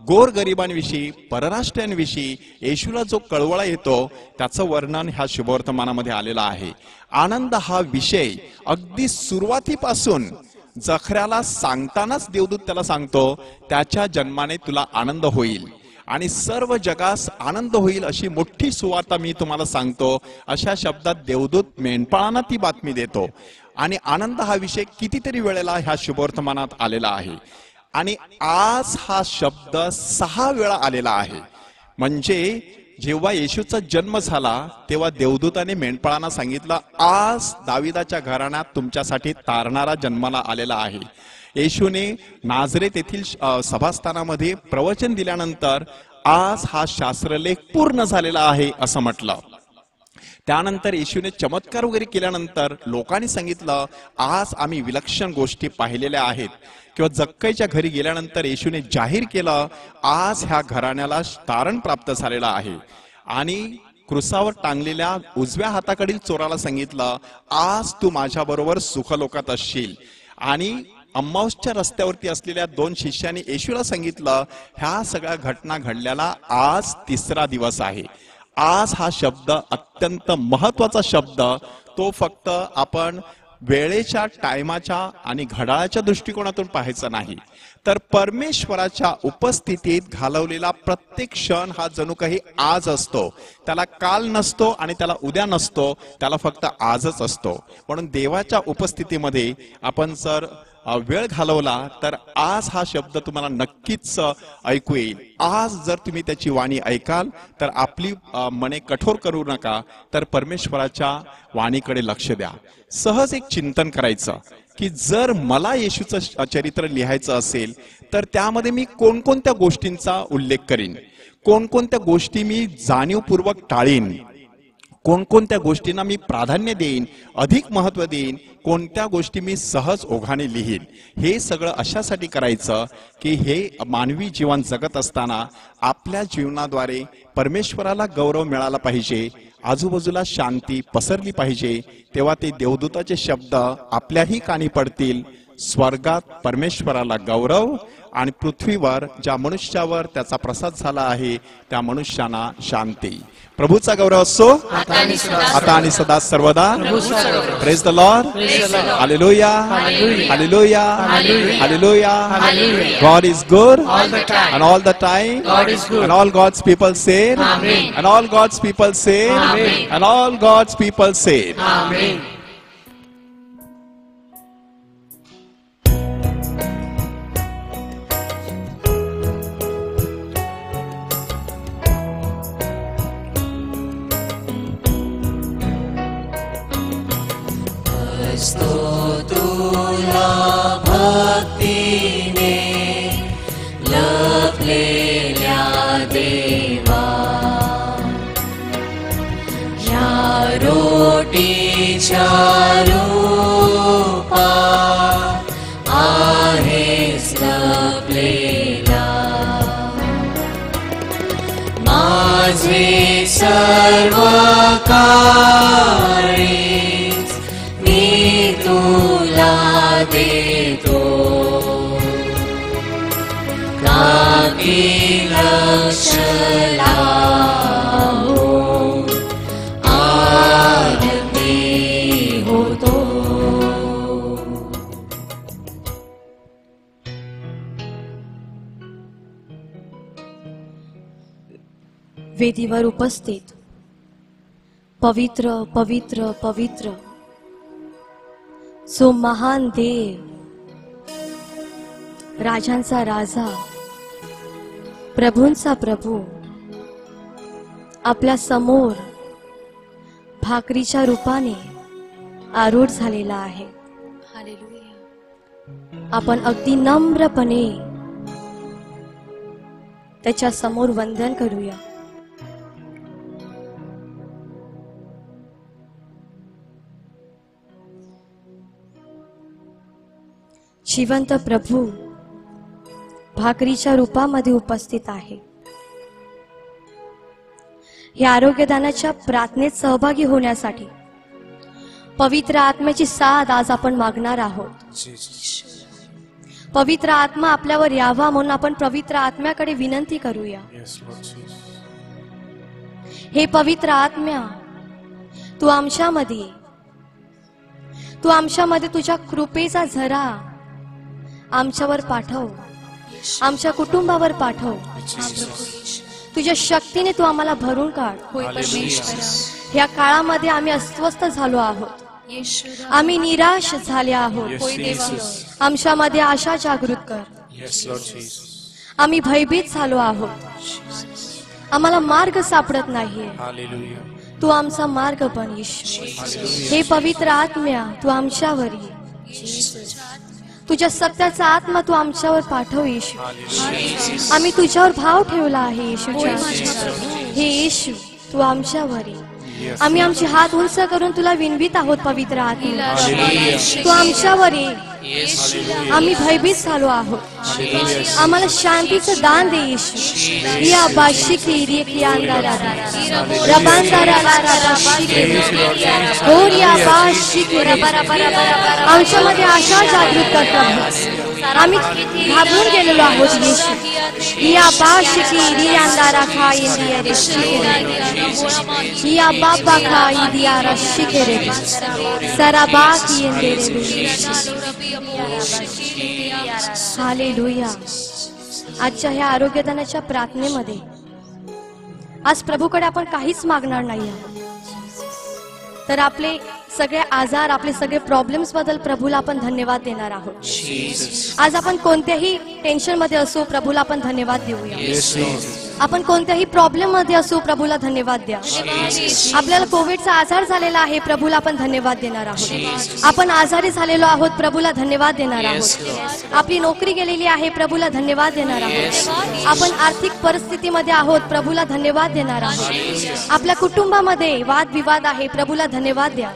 गोरगरिबांविषयी, परराष्ट्रीयांविषयी येशूला जो कळवळा येतो त्याचं वर्णन ह्या शुभवर्तमानामध्ये आलेलं आहे. आनंद हा विषय अगदी सुरुवातीपासून जखऱ्याला सांगतानाच देवदूत त्याला सांगतो त्याच्या जन्माने तुला आनंद होईल आणि सर्व जगास आनंद होईल अशी मोठी सुवार्ता मी तुम्हाला सांगतो, अशा शब्दात देवदूत मेंढपाळांना ती बातमी देतो. आणि आनंद हा विषय कितीतरी वेळेला ह्या शुभवर्तमानात आलेला आहे आणि आज हा शब्द 6 वेळा आलेला आहे. म्हणजे जेव्हा येशूचा जन्म झाला तेव्हा देवदूताने मेंढपाळांना सांगितलं, आज दाविदाच्या घराण्यात तुमच्यासाठी तारणारा जन्माला आलेला आहे. येशूने नाझरेत येथील सभास्थानामध्ये प्रवचन दिल्यानंतर आज हा शास्त्रलेख पूर्ण झालेला आहे असं म्हटलं. त्यानंतर येशूने चमत्कार वगैरे केल्यानंतर लोकांनी सांगितलं, आज आम्ही विलक्षण गोष्टी पाहिलेल्या आहेत. किंवा जक्कईच्या घरी गेल्यानंतर येशूने जाहीर केलं, आज ह्या घराण्याला तारण प्राप्त झालेला आहे. आणि क्रुसावर टांगलेल्या उजव्या हाताकडील चोराला सांगितलं, आज तू माझ्या बरोबर सुखलोकात असशील. आणि अम्माऊसच्या रस्त्यावरती असलेल्या 2 शिष्यांनी येशूला सांगितलं, ह्या सगळ्या घटना घडल्याला आज 3रा दिवस आहे. आज हा शब्द अत्यंत महत्वाचा शब्द, तो फक्त आपण वेळेच्या, टायमाच्या आणि घड्याळाच्या दृष्टिकोनातून पाहायचा नाही, तर परमेश्वराच्या उपस्थितीत घालवलेला प्रत्येक क्षण हा जणू काही आज असतो. त्याला काल नसतो आणि त्याला उद्या नसतो, त्याला फक्त आजच असतो. म्हणून देवाच्या उपस्थितीमध्ये आपण जर वेळ घालवला तर आज हा शब्द तुम्हाला नक्कीच ऐकू येईल. आज जर तुम्ही त्याची वाणी ऐकाल तर आपली मने कठोर करू नका, तर परमेश्वराच्या वाणीकडे लक्ष द्या. सहज एक चिंतन करायचं की जर मला येशूचं चरित्र लिहायचं असेल तर त्यामध्ये मी कोणकोणत्या गोष्टींचा उल्लेख करीन, कोणकोणत्या गोष्टी मी जाणीवपूर्वक टाळीन, कोणकोणत्या गोष्टींना मी प्राधान्य देईन, अधिक महत्व देईन, कोणत्या गोष्टी मी सहज ओघाने लिहीन. हे सगळं अशासाठी करायचं की हे मानवी जीवन जगत असताना आपल्या जीवनाद्वारे परमेश्वराला गौरव मिळाला पाहिजे, आजूबाजूला शांती पसरली पाहिजे. तेव्हा ते देवदूताचे शब्द आपल्याही कानी पडतील, स्वर्गात परमेश्वराला गौरव आणि पृथ्वीवर ज्या मनुष्यावर त्याचा प्रसाद झाला आहे त्या मनुष्याना शांती. प्रभूचा गौरव असो आता आणि सदा सर्वदा. Praise the Lord. Hallelujah, hallelujah, hallelujah. God is good and all the time. And all God's people say and all God's people say and all God's people say amen. तुला भक्तीने लपलेल्या देवा, या रोटीच्या रूपा आहेस लपलेला. माझे सर्व काळी तुला देतो, काकी लक्ष लावून आनंदी होतो. वेदीवर उपस्थित पवित्र पवित्र पवित्र सो महान देव, राजांचा राजा, प्रभूंचा प्रभू आपल्या समोर भाकरीच्या रूपाने आरूढ झालेला आहे. आपण अगदी नम्रपणे त्याच्या समोर वंदन करूया. जिवंत प्रभू भाकरीच्या रूपामध्ये उपस्थित आहे. या आरोग्यदानाच्या प्रार्थनेत सहभागी होण्यासाठी पवित्र आत्म्याची साथ आज आपण मागणार आहोत. पवित्र आत्मा आपल्यावर यावा म्हणून आपण पवित्र आत्म्याकडे विनंती करूया. हे पवित्र आत्म्या, तू आमच्यामध्ये तुझ्या कृपेचा झरा आमच्यावर पाठव, आमच्या कुटुंबावर पाठव. तुझ्या शक्तीने तू आम्हाला भरून काढ. या काळामध्ये आम्ही अस्वस्थ झालो आहोत, आम्ही निराश झाले आहोत. आमच्यामध्ये आशा जागृत कर. आम्ही भयभीत झालो आहोत, आम्हाला मार्ग सापडत नाहीये. तू आमचा मार्ग बन येशू. हे पवित्र आत्म्या, तू आमच्यावर ये. तुझ्या सत्याचा आत्मा तू आमच्यावर पाठव येशू. आम्ही तुझ्यावर भाव ठेवला आहे येशूच्या. हे येशू, तू आमच्यावर ये. आम्ही आमचे हात उंच करून तुला विनवित आहोत. पवित्र आत्मा, तू आमच्यावर ये. आम्ही भयभीत झालो आहोत, आम्हाला शांतीचं दान दे येशू. या बाशिकी रिया अंधारा रबांधारा गोरिया बाशिकी आमच्यामध्ये आशा जागृत करतात. आम्ही घाबरून गेलेलो आहोत येशू. या बाशिकी रिया अंधारा खाई दिया रे या बाबा खाई दिया रशिके रे सराबा की रे. हालेलुया. आजच्या ह्या आरोग्यदानाच्या प्रार्थनेमध्ये आज प्रभूकडे आपण काहीच मागणार नाही आहोत, तर आपले सगळे आजार, आपले सगळे प्रॉब्लेम्स बद्दल प्रभूला आपण धन्यवाद देणार आहोत. आज आपण कोणत्याही टेन्शन मध्ये असो, प्रभूला आपण धन्यवाद देऊया. आपण कोणत्याही प्रॉब्लेम मध्ये असो, प्रभूला धन्यवाद द्या. आपल्याला कोविडचा आजार झालेला आहे, प्रभूला आपण धन्यवाद देणार आहोत. आपण आजारी झालेलो आहोत, प्रभूला धन्यवाद देणार आहोत. आपली नोकरी गेलेली आहे, प्रभूला धन्यवाद देणार आहोत. आपण आर्थिक परिस्थितीमध्ये आहोत, प्रभूला धन्यवाद देणार आहोत. आपल्या कुटुंबामध्ये वादविवाद आहे, प्रभूला धन्यवाद द्या.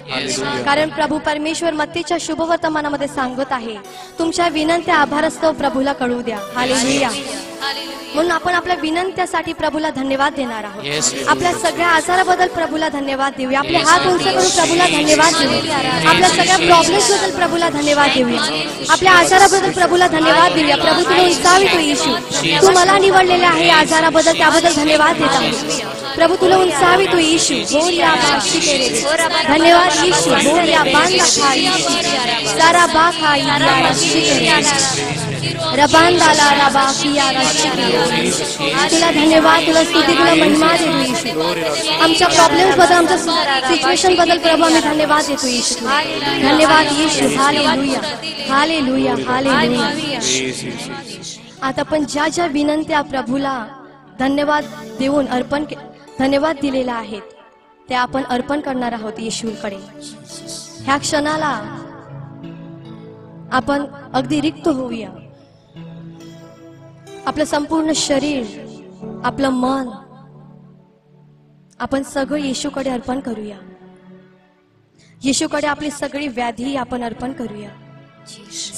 कारण प्रभू परमेश्वर मत्तीच्या शुभवर्तमानामध्ये सांगत आहे, तुमच्या विनंत्या आभारस्तव प्रभूला कळू द्या. हालेलुया. म्हणून आपण आपल्या विनंत्यासाठी प्रभूला धन्यवाद देणार आहोत. आपल्या सगळ्या आजाराबद्दल प्रभूला धन्यवाद देऊया. आपले हात उंच करून प्रभूला धन्यवाद देऊया. आपल्या सगळ्या प्रॉब्लेम्स बद्दल प्रभूला धन्यवाद देऊया. आपल्या आजाराबद्दल प्रभूला धन्यवाद देऊया. प्रभू तुला उंचावी तो येशू. तू मला निवडलेले आहे आजाराबद्दल, त्याबद्दल धन्यवाद देत आहोत. प्रभू तुला उंचावी तो येशू. धन्यवाद येशू. बोलिया बांधा खाई सारा बा खाई रबांदाला रबा किया तुला धन्यवाद, तुला स्तुती, तुला महिमा देतो येशू. आमच्या प्रॉब्लेम्स बद्दल, आमच्या सिच्युएशन बद्दल प्रभू आम्ही धन्यवाद देतो येशू. धन्यवाद येशू. Hallelujah, hallelujah, hallelujah. आता आपण ज्या ज्या विनंत्या प्रभूला धन्यवाद देऊन धन्यवाद दिलेला आहेत, त्या आपण अर्पण करणार आहोत येशूकडे. ह्या क्षणाला आपण अगदी रिक्त होऊया. आपलं संपूर्ण शरीर, आपलं मन आपण सगळं येशूकडे अर्पण करूया. येशूकडे आपली सगळी व्याधी आपण अर्पण करूया.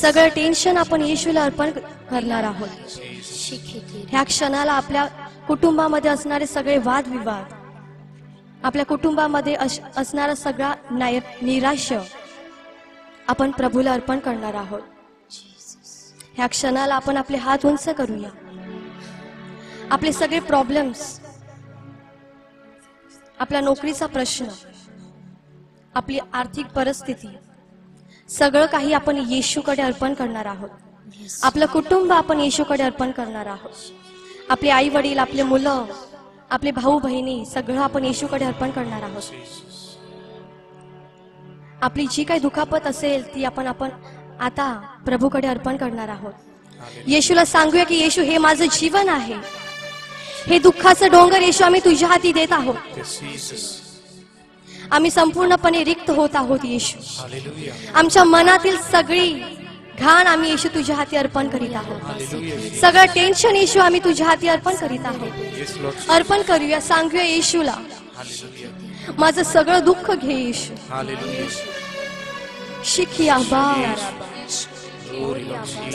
सगळं टेन्शन आपण येशूला अर्पण करणार आहोत. ह्या क्षणाला आपल्या कुटुंबामध्ये असणारे सगळे वादविवाद, आपल्या कुटुंबामध्ये असणारा सगळा निराशा आपण प्रभूला अर्पण करणार आहोत. ह्या क्षणाला आपण आपले हात उंच करूया. आपले सगळे प्रॉब्लेम्स, आपल्या नोकरीचा प्रश्न, आपली आर्थिक परिस्थिती, सगळं काही आपण येशूकडे अर्पण करणार आहोत. आपलं कुटुंब आपण येशूकडे अर्पण करणार आहोत. आपले आई वडील, आपले मुलं, आपले भाऊ बहिणी, सगळं आपण येशूकडे अर्पण करणार आहोत. आपली जी काही दुखापत असेल ती आपण आता प्रभूकडे अर्पण करणार आहोत. येशूला सांगूया की येशू, हे माझं जीवन आहे, हे दुःखाचं डोंगर येशू आम्ही तुझ्या हाती देत आहोत. आम्ही संपूर्णपणे रिक्त होत आहोत येशू. आमच्या मनातील सगळी घाण आम्ही येशू तुझ्या हाती अर्पण करीत आहोत. सगळं टेन्शन येशू आम्ही तुझ्या हाती अर्पण करीत आहोत. अर्पण करूया, सांगूया येशूला माझं सगळं दुःख घे येशू. शिखिया बा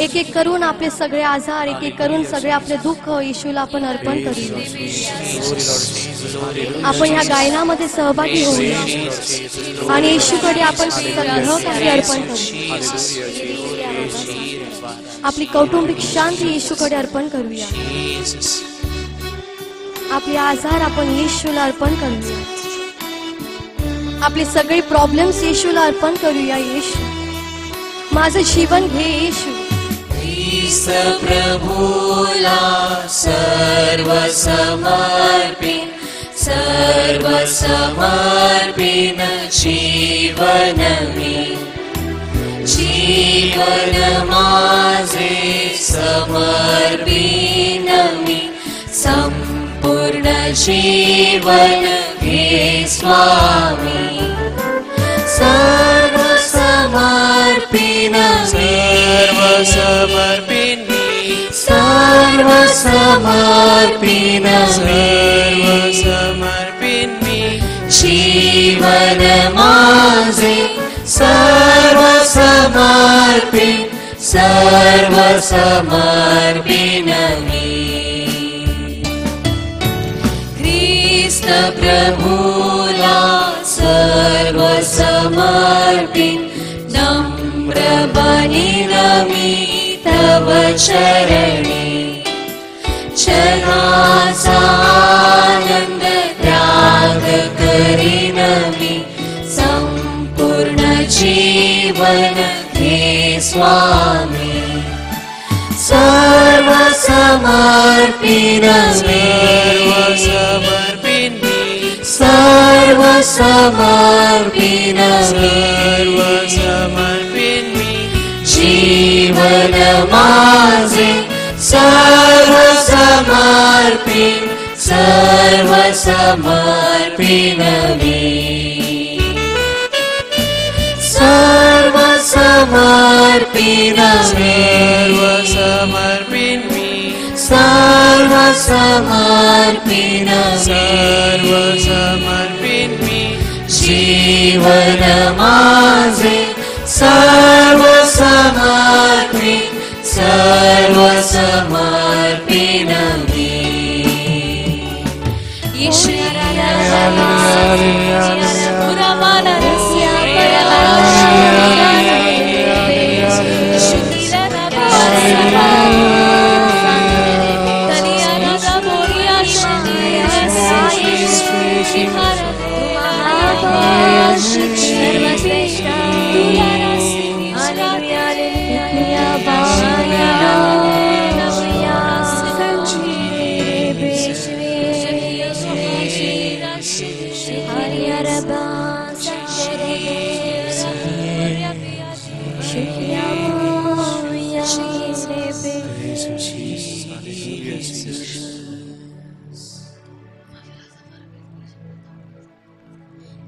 एक एक करून आपले सगळे आजार, एक एक करून सगळे आपले दुःख येशूला आपण अर्पण करूया. आपण ह्या गायनामध्ये सहभागी होऊया आणि येशूकडे आपण सगळं काही अर्पण करूया. आपली कौटुंबिक शांती येशूकडे अर्पण करूया. आपले आजार आपण येशूला अर्पण करूया. आपले सगळे प्रॉब्लेम्स येशूला अर्पण करूया. येशू माझं जीवन घे येशू. ख्रिस्त प्रभूला सर्व समर्पित, सर्व समर्पित जीवन मी, जीवन माझे समर्पित मी, संपूर्ण जीवन घे स्वामी. सर्व समर्पित, सर्व समर्पित मी, सर्व समर्पित, सर्व समर्पित मी, जीवन माझे सर्व समर्पित, सर्व समर्पित मी. ख्रिस्त प्रभूला सर्व समर्पित, नम्र बनिन मी तव चरणी. जगाचा आनंद त्याग करीन मी, संपूर्ण जीवन घे स्वामी. सर्व समर्पित, सर्व समर्पित मी, सर्व समर्पित, सर्व समर्पित मी, जीवन माझे सर्व समर्पित, सर्व समर्पित मी. सर्व समर्पित, सर्व समर्पित मी, सर्व समर्पित, सर्व समर्पित मी, जीवन माझे सर्व समर्पित, सर्व समर्पित मी.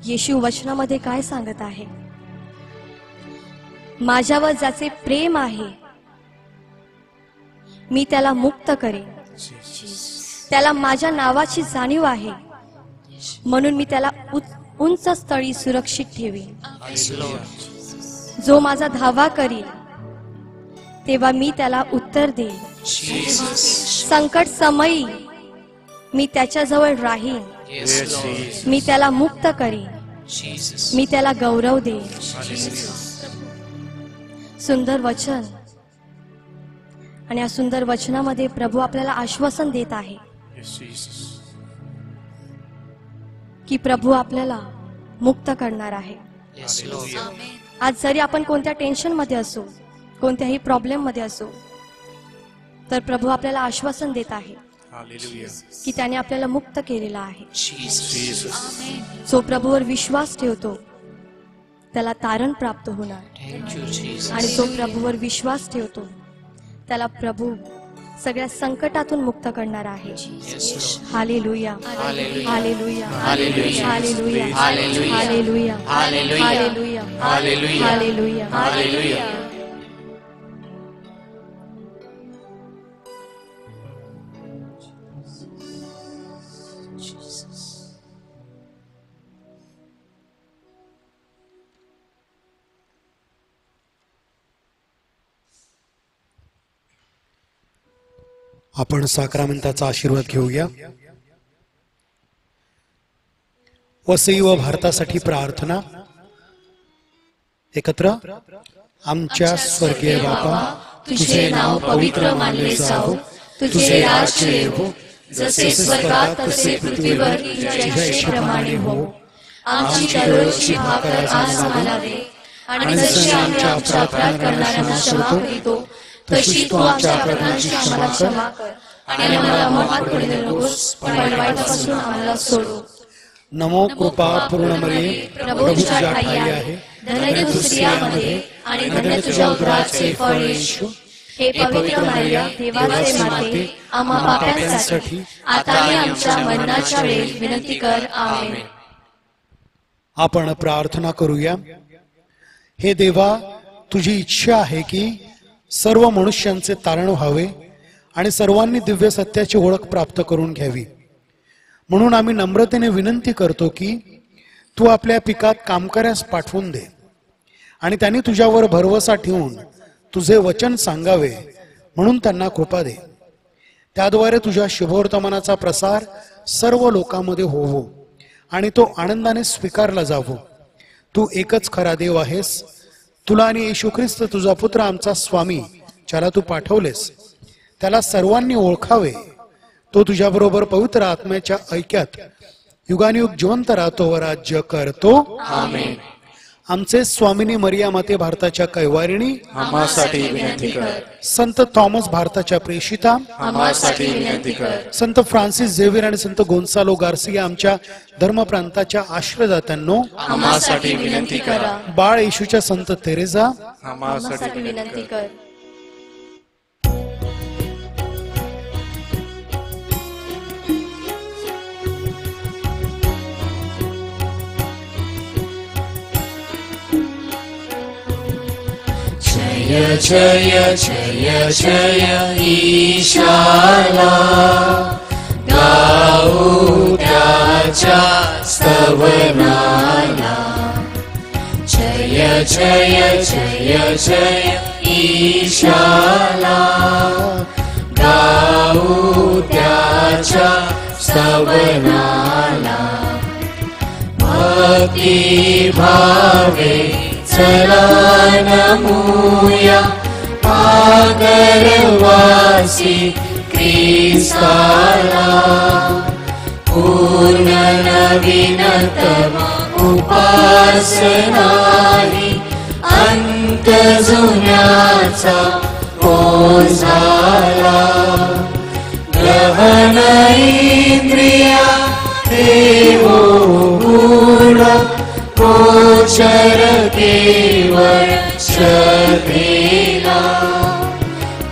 येशू वचनामध्ये काय सांगत आहे? माझ्यावर ज्याचे प्रेम आहे मी त्याला मुक्त करेन. त्याला माझ्या नावाची जाणीव आहे म्हणून मी त्याला उंच स्थळी सुरक्षित ठेवीन. जो माझा धावा करील तेव्हा मी त्याला उत्तर देईन. संकट समयी मी त्याच्याजवळ राहीन. मी त्याला मुक्त करीन. मी त्याला गौरव देईन. सुंदर वचन. आणि या सुंदर वचनामध्ये प्रभू आपल्याला आश्वासन देत आहे की प्रभू आपल्याला मुक्त करणार आहे. आज जरी आपण कोणत्या टेन्शन मध्ये असो, कोणत्याही प्रॉब्लेम मध्ये असो, तर प्रभू आपल्याला आश्वासन देत आहे की त्याने आपल्याला मुक्त केलेला आहे. जो प्रभूवर विश्वास ठेवतो त्याला तारण प्राप्त होणार. आणि जो प्रभूवर विश्वास ठेवतो त्याला प्रभू सगळ्या संकटातून मुक्त करणारा आहे. Hallelujah, Hallelujah. Hallelujah, Hallelujah. Hallelujah, Hallelujah. Hallelujah, Hallelujah. Hallelujah, Hallelujah. Hallelujah. Hallelujah. आपण साक्रामेंटाचा आशीर्वाद घेऊया. वसई व भारतासाठी प्रार्थना. एकत्र. आमच्या स्वर्गीय बापा, तुझे नाव पवित्र मानले जावो, तुझे राज्य येवो, जसे स्वर्गात तसे पृथ्वीवर तुझ्या इच्छेप्रमाणे हो. आमची दररोजची भाकर आज आम्हाला दे, आणि जशी आमच्या अपराध करणाऱ्यांना क्षमा करीतो, तशी तू आमच्या अपराधांची आम्हाला क्षमा कर, आणि आम्हाला मोहात पडू नकोस, पण वाईटापासून आम्हाला सोडव. नमो कृपा पूर्ण मरिये, प्रभू तुझ्या ठाई आहे, धन्य तू स्त्रियांमध्ये, आणि धन्य तुझ्या उदराचे फळ येशू. हे पवित्र मरिया, देवाचे माते, आम्हा पाप्यांसाठी आता आणि आमच्या मरणाच्या वेळी विनंती कर. आमेन. आपण प्रार्थना करूया. हे देवा, तुझी इच्छा आहे की सर्व मनुष्यांचे तारण व्हावे आणि सर्वांनी दिव्य सत्याची ओळख प्राप्त करून घ्यावी. म्हणून आम्ही नम्रतेने विनंती करतो की तू आपल्या पिकात कामकऱ्यास पाठवून दे, आणि त्यांनी तुझ्यावर भरवसा ठेवून तुझे वचन सांगावे म्हणून त्यांना कृपा दे. त्याद्वारे तुझ्या शुभवर्तमानाचा प्रसार सर्व लोकांमध्ये होवो आणि तो आनंदाने स्वीकारला जावो. तू एकच खरा देव आहेस. तुला आणि येशू ख्रिस्त तुझा पुत्र आमचा स्वामी, ज्याला तू पाठवलेस, त्याला सर्वांनी ओळखावे. तो तुझ्याबरोबर पवित्र आत्म्याच्या ऐक्यात युगानुयुग जिवंत राहतो व राज्य करतो. आमेन. आमचे स्वामिनी मरिया माते, भारताच्या कैवारिणी, आम्हासाठी विनंती कर. संत थॉमस, भारताच्या प्रेषिता, आम्हासाठी विनंती कर. संत फ्रान्सिस झेवियर आणि संत गोन्सालो गार्सिया, आमच्या धर्मप्रांताच्या आश्रयदात्यांनो, आम्हासाठी विनंती करा. बाळ येशूच्या संत तेरेसा, आम्हासाठी विनंती कर. जय जय जय जय ईशाला, गाऊ त्याच्या स्तवनाला. जय जय जय जय ईशाला, गाऊ त्याच्या स्तवनाला. भक्ती भावे चला नमूया आदरवासी ख्रिस्ताला. पूर्ण नवीनतम उपासनाही अंत जुन्याचा ओझाला. ग्रहण इंद्रिया देवो गुण, गोचर केवळ श्रद्धेला.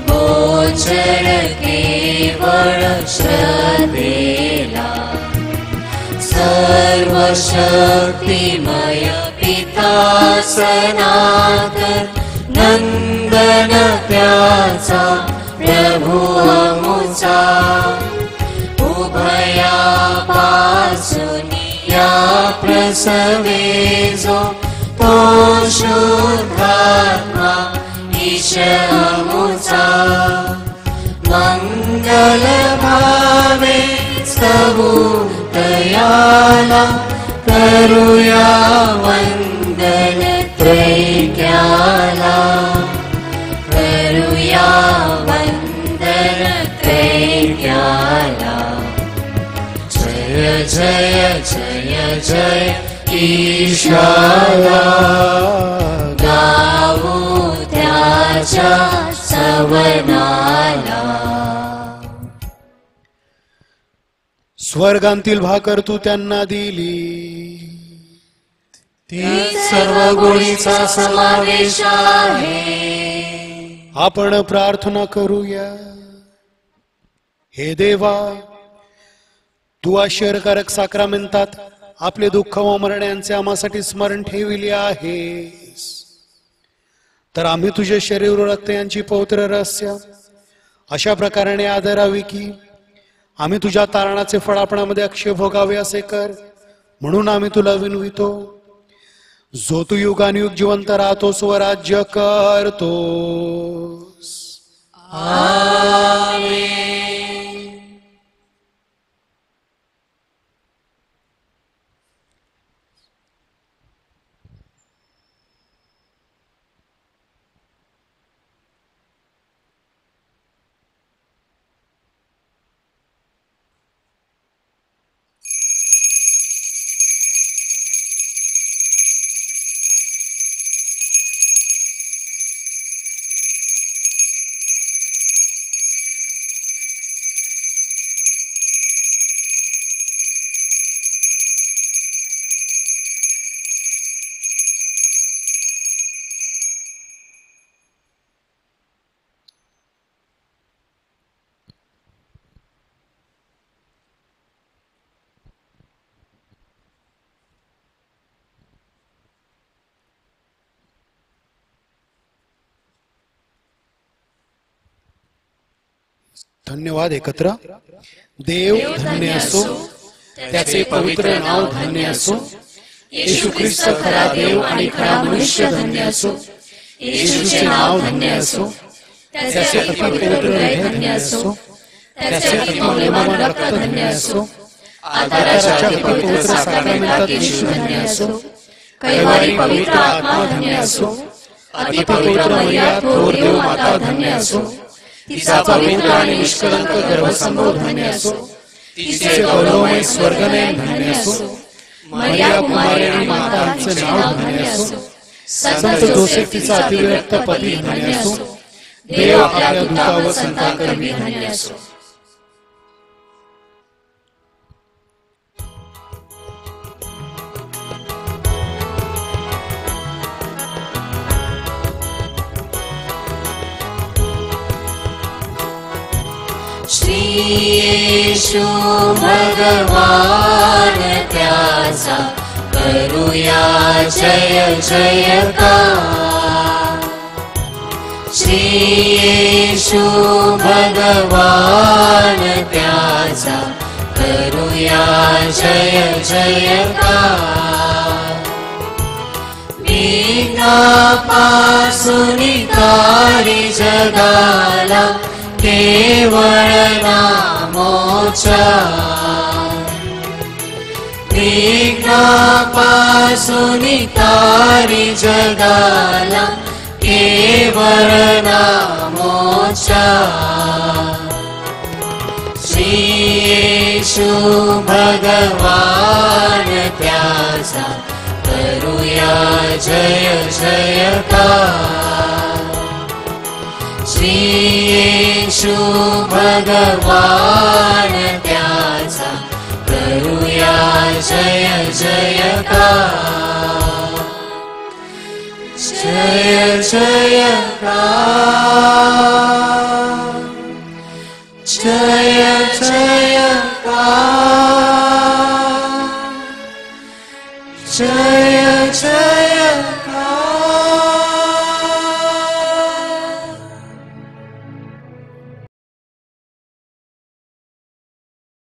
गोचर केवळ श्रद्धेला. सर्व शक्तिमय पिता सनातन, नंदन त्याचा प्रभू अमुचा. उभया पासून या प्रसवे जो तो शुद्धात्मा ईश अमुचा. मंगल भावे स्तवू दयाला, करूया वंदन त्रैक्याला. करूया वंदन त्रैक्याला. जय जय जय जय ईशाला, गाऊ त्याच्या सवनाला. स्वर्गांतील भाकर तू त्यांना दिली, ती सर्व गोडीचा समावेश आहे. आपण प्रार्थना करूया. हे देवा, तू आश्चर्यकारक साक्रामेंतात आपले दुःख व मरण यांचे आम्हासाठी स्मरण ठेविले आहेस, तर आम्ही तुझे शरीर व रक्त यांची पवित्र रहस्य अशा प्रकारे आदरावी की आम्ही तुझ्या तारणाचे फळ आपणामध्ये अक्षय भोगावे असे कर, म्हणून आम्ही तुला विनवितो, जो तू युगानुयुग जिवंत राहतोस व राज्य करतोस. धन्यवाद. एकत्र. देव धन्य असो, त्याचे पवित्र नाव धन्य असो. येशू ख्रिस्त खरा देव आणि खरा मनुष्य धन्य असो. येशूचे नाव धन्य असो, त्याचे अतिपवित्र हृदय धन्य असो, त्याचे अतिमौल्यवान रक्त धन्य असो. आधाराच्या अतिपवित्र साक्रामेंतात येशू धन्य असो. कैवारी पवित्र आत्मा धन्य असो. अतिपवित्र मर्या थोर देव माता धन्य असो. तिचा पवित्र आणि निष्कलंक गर्भसंभव धन्य असो. तिचे गौरवमय स्वर्गनयन धन्य असो. मर्या कुमारी आणि मातांचे नाव धन्य असो. संत जोसेफ तिचा अतिविरक्त पती धन्य असो. देव आपल्या दूता व संतांकरवी धन्य असो. श्री येशू भगवान त्याचा करूया जय जयकार. श्री येशू भगवान त्याचा करूया जय जयकार. विघ्नापासून तारी जगाला केवळ नामोच्चार. विघ्नापासून तारी जगाला केवळ नामोच्चार. श्री येशू भगवान त्याचा करूया जय जयकार. श्री येशू भगवान त्याचा करूया जय जयकार. जय जयकार. जय जयकार. जय जयकार.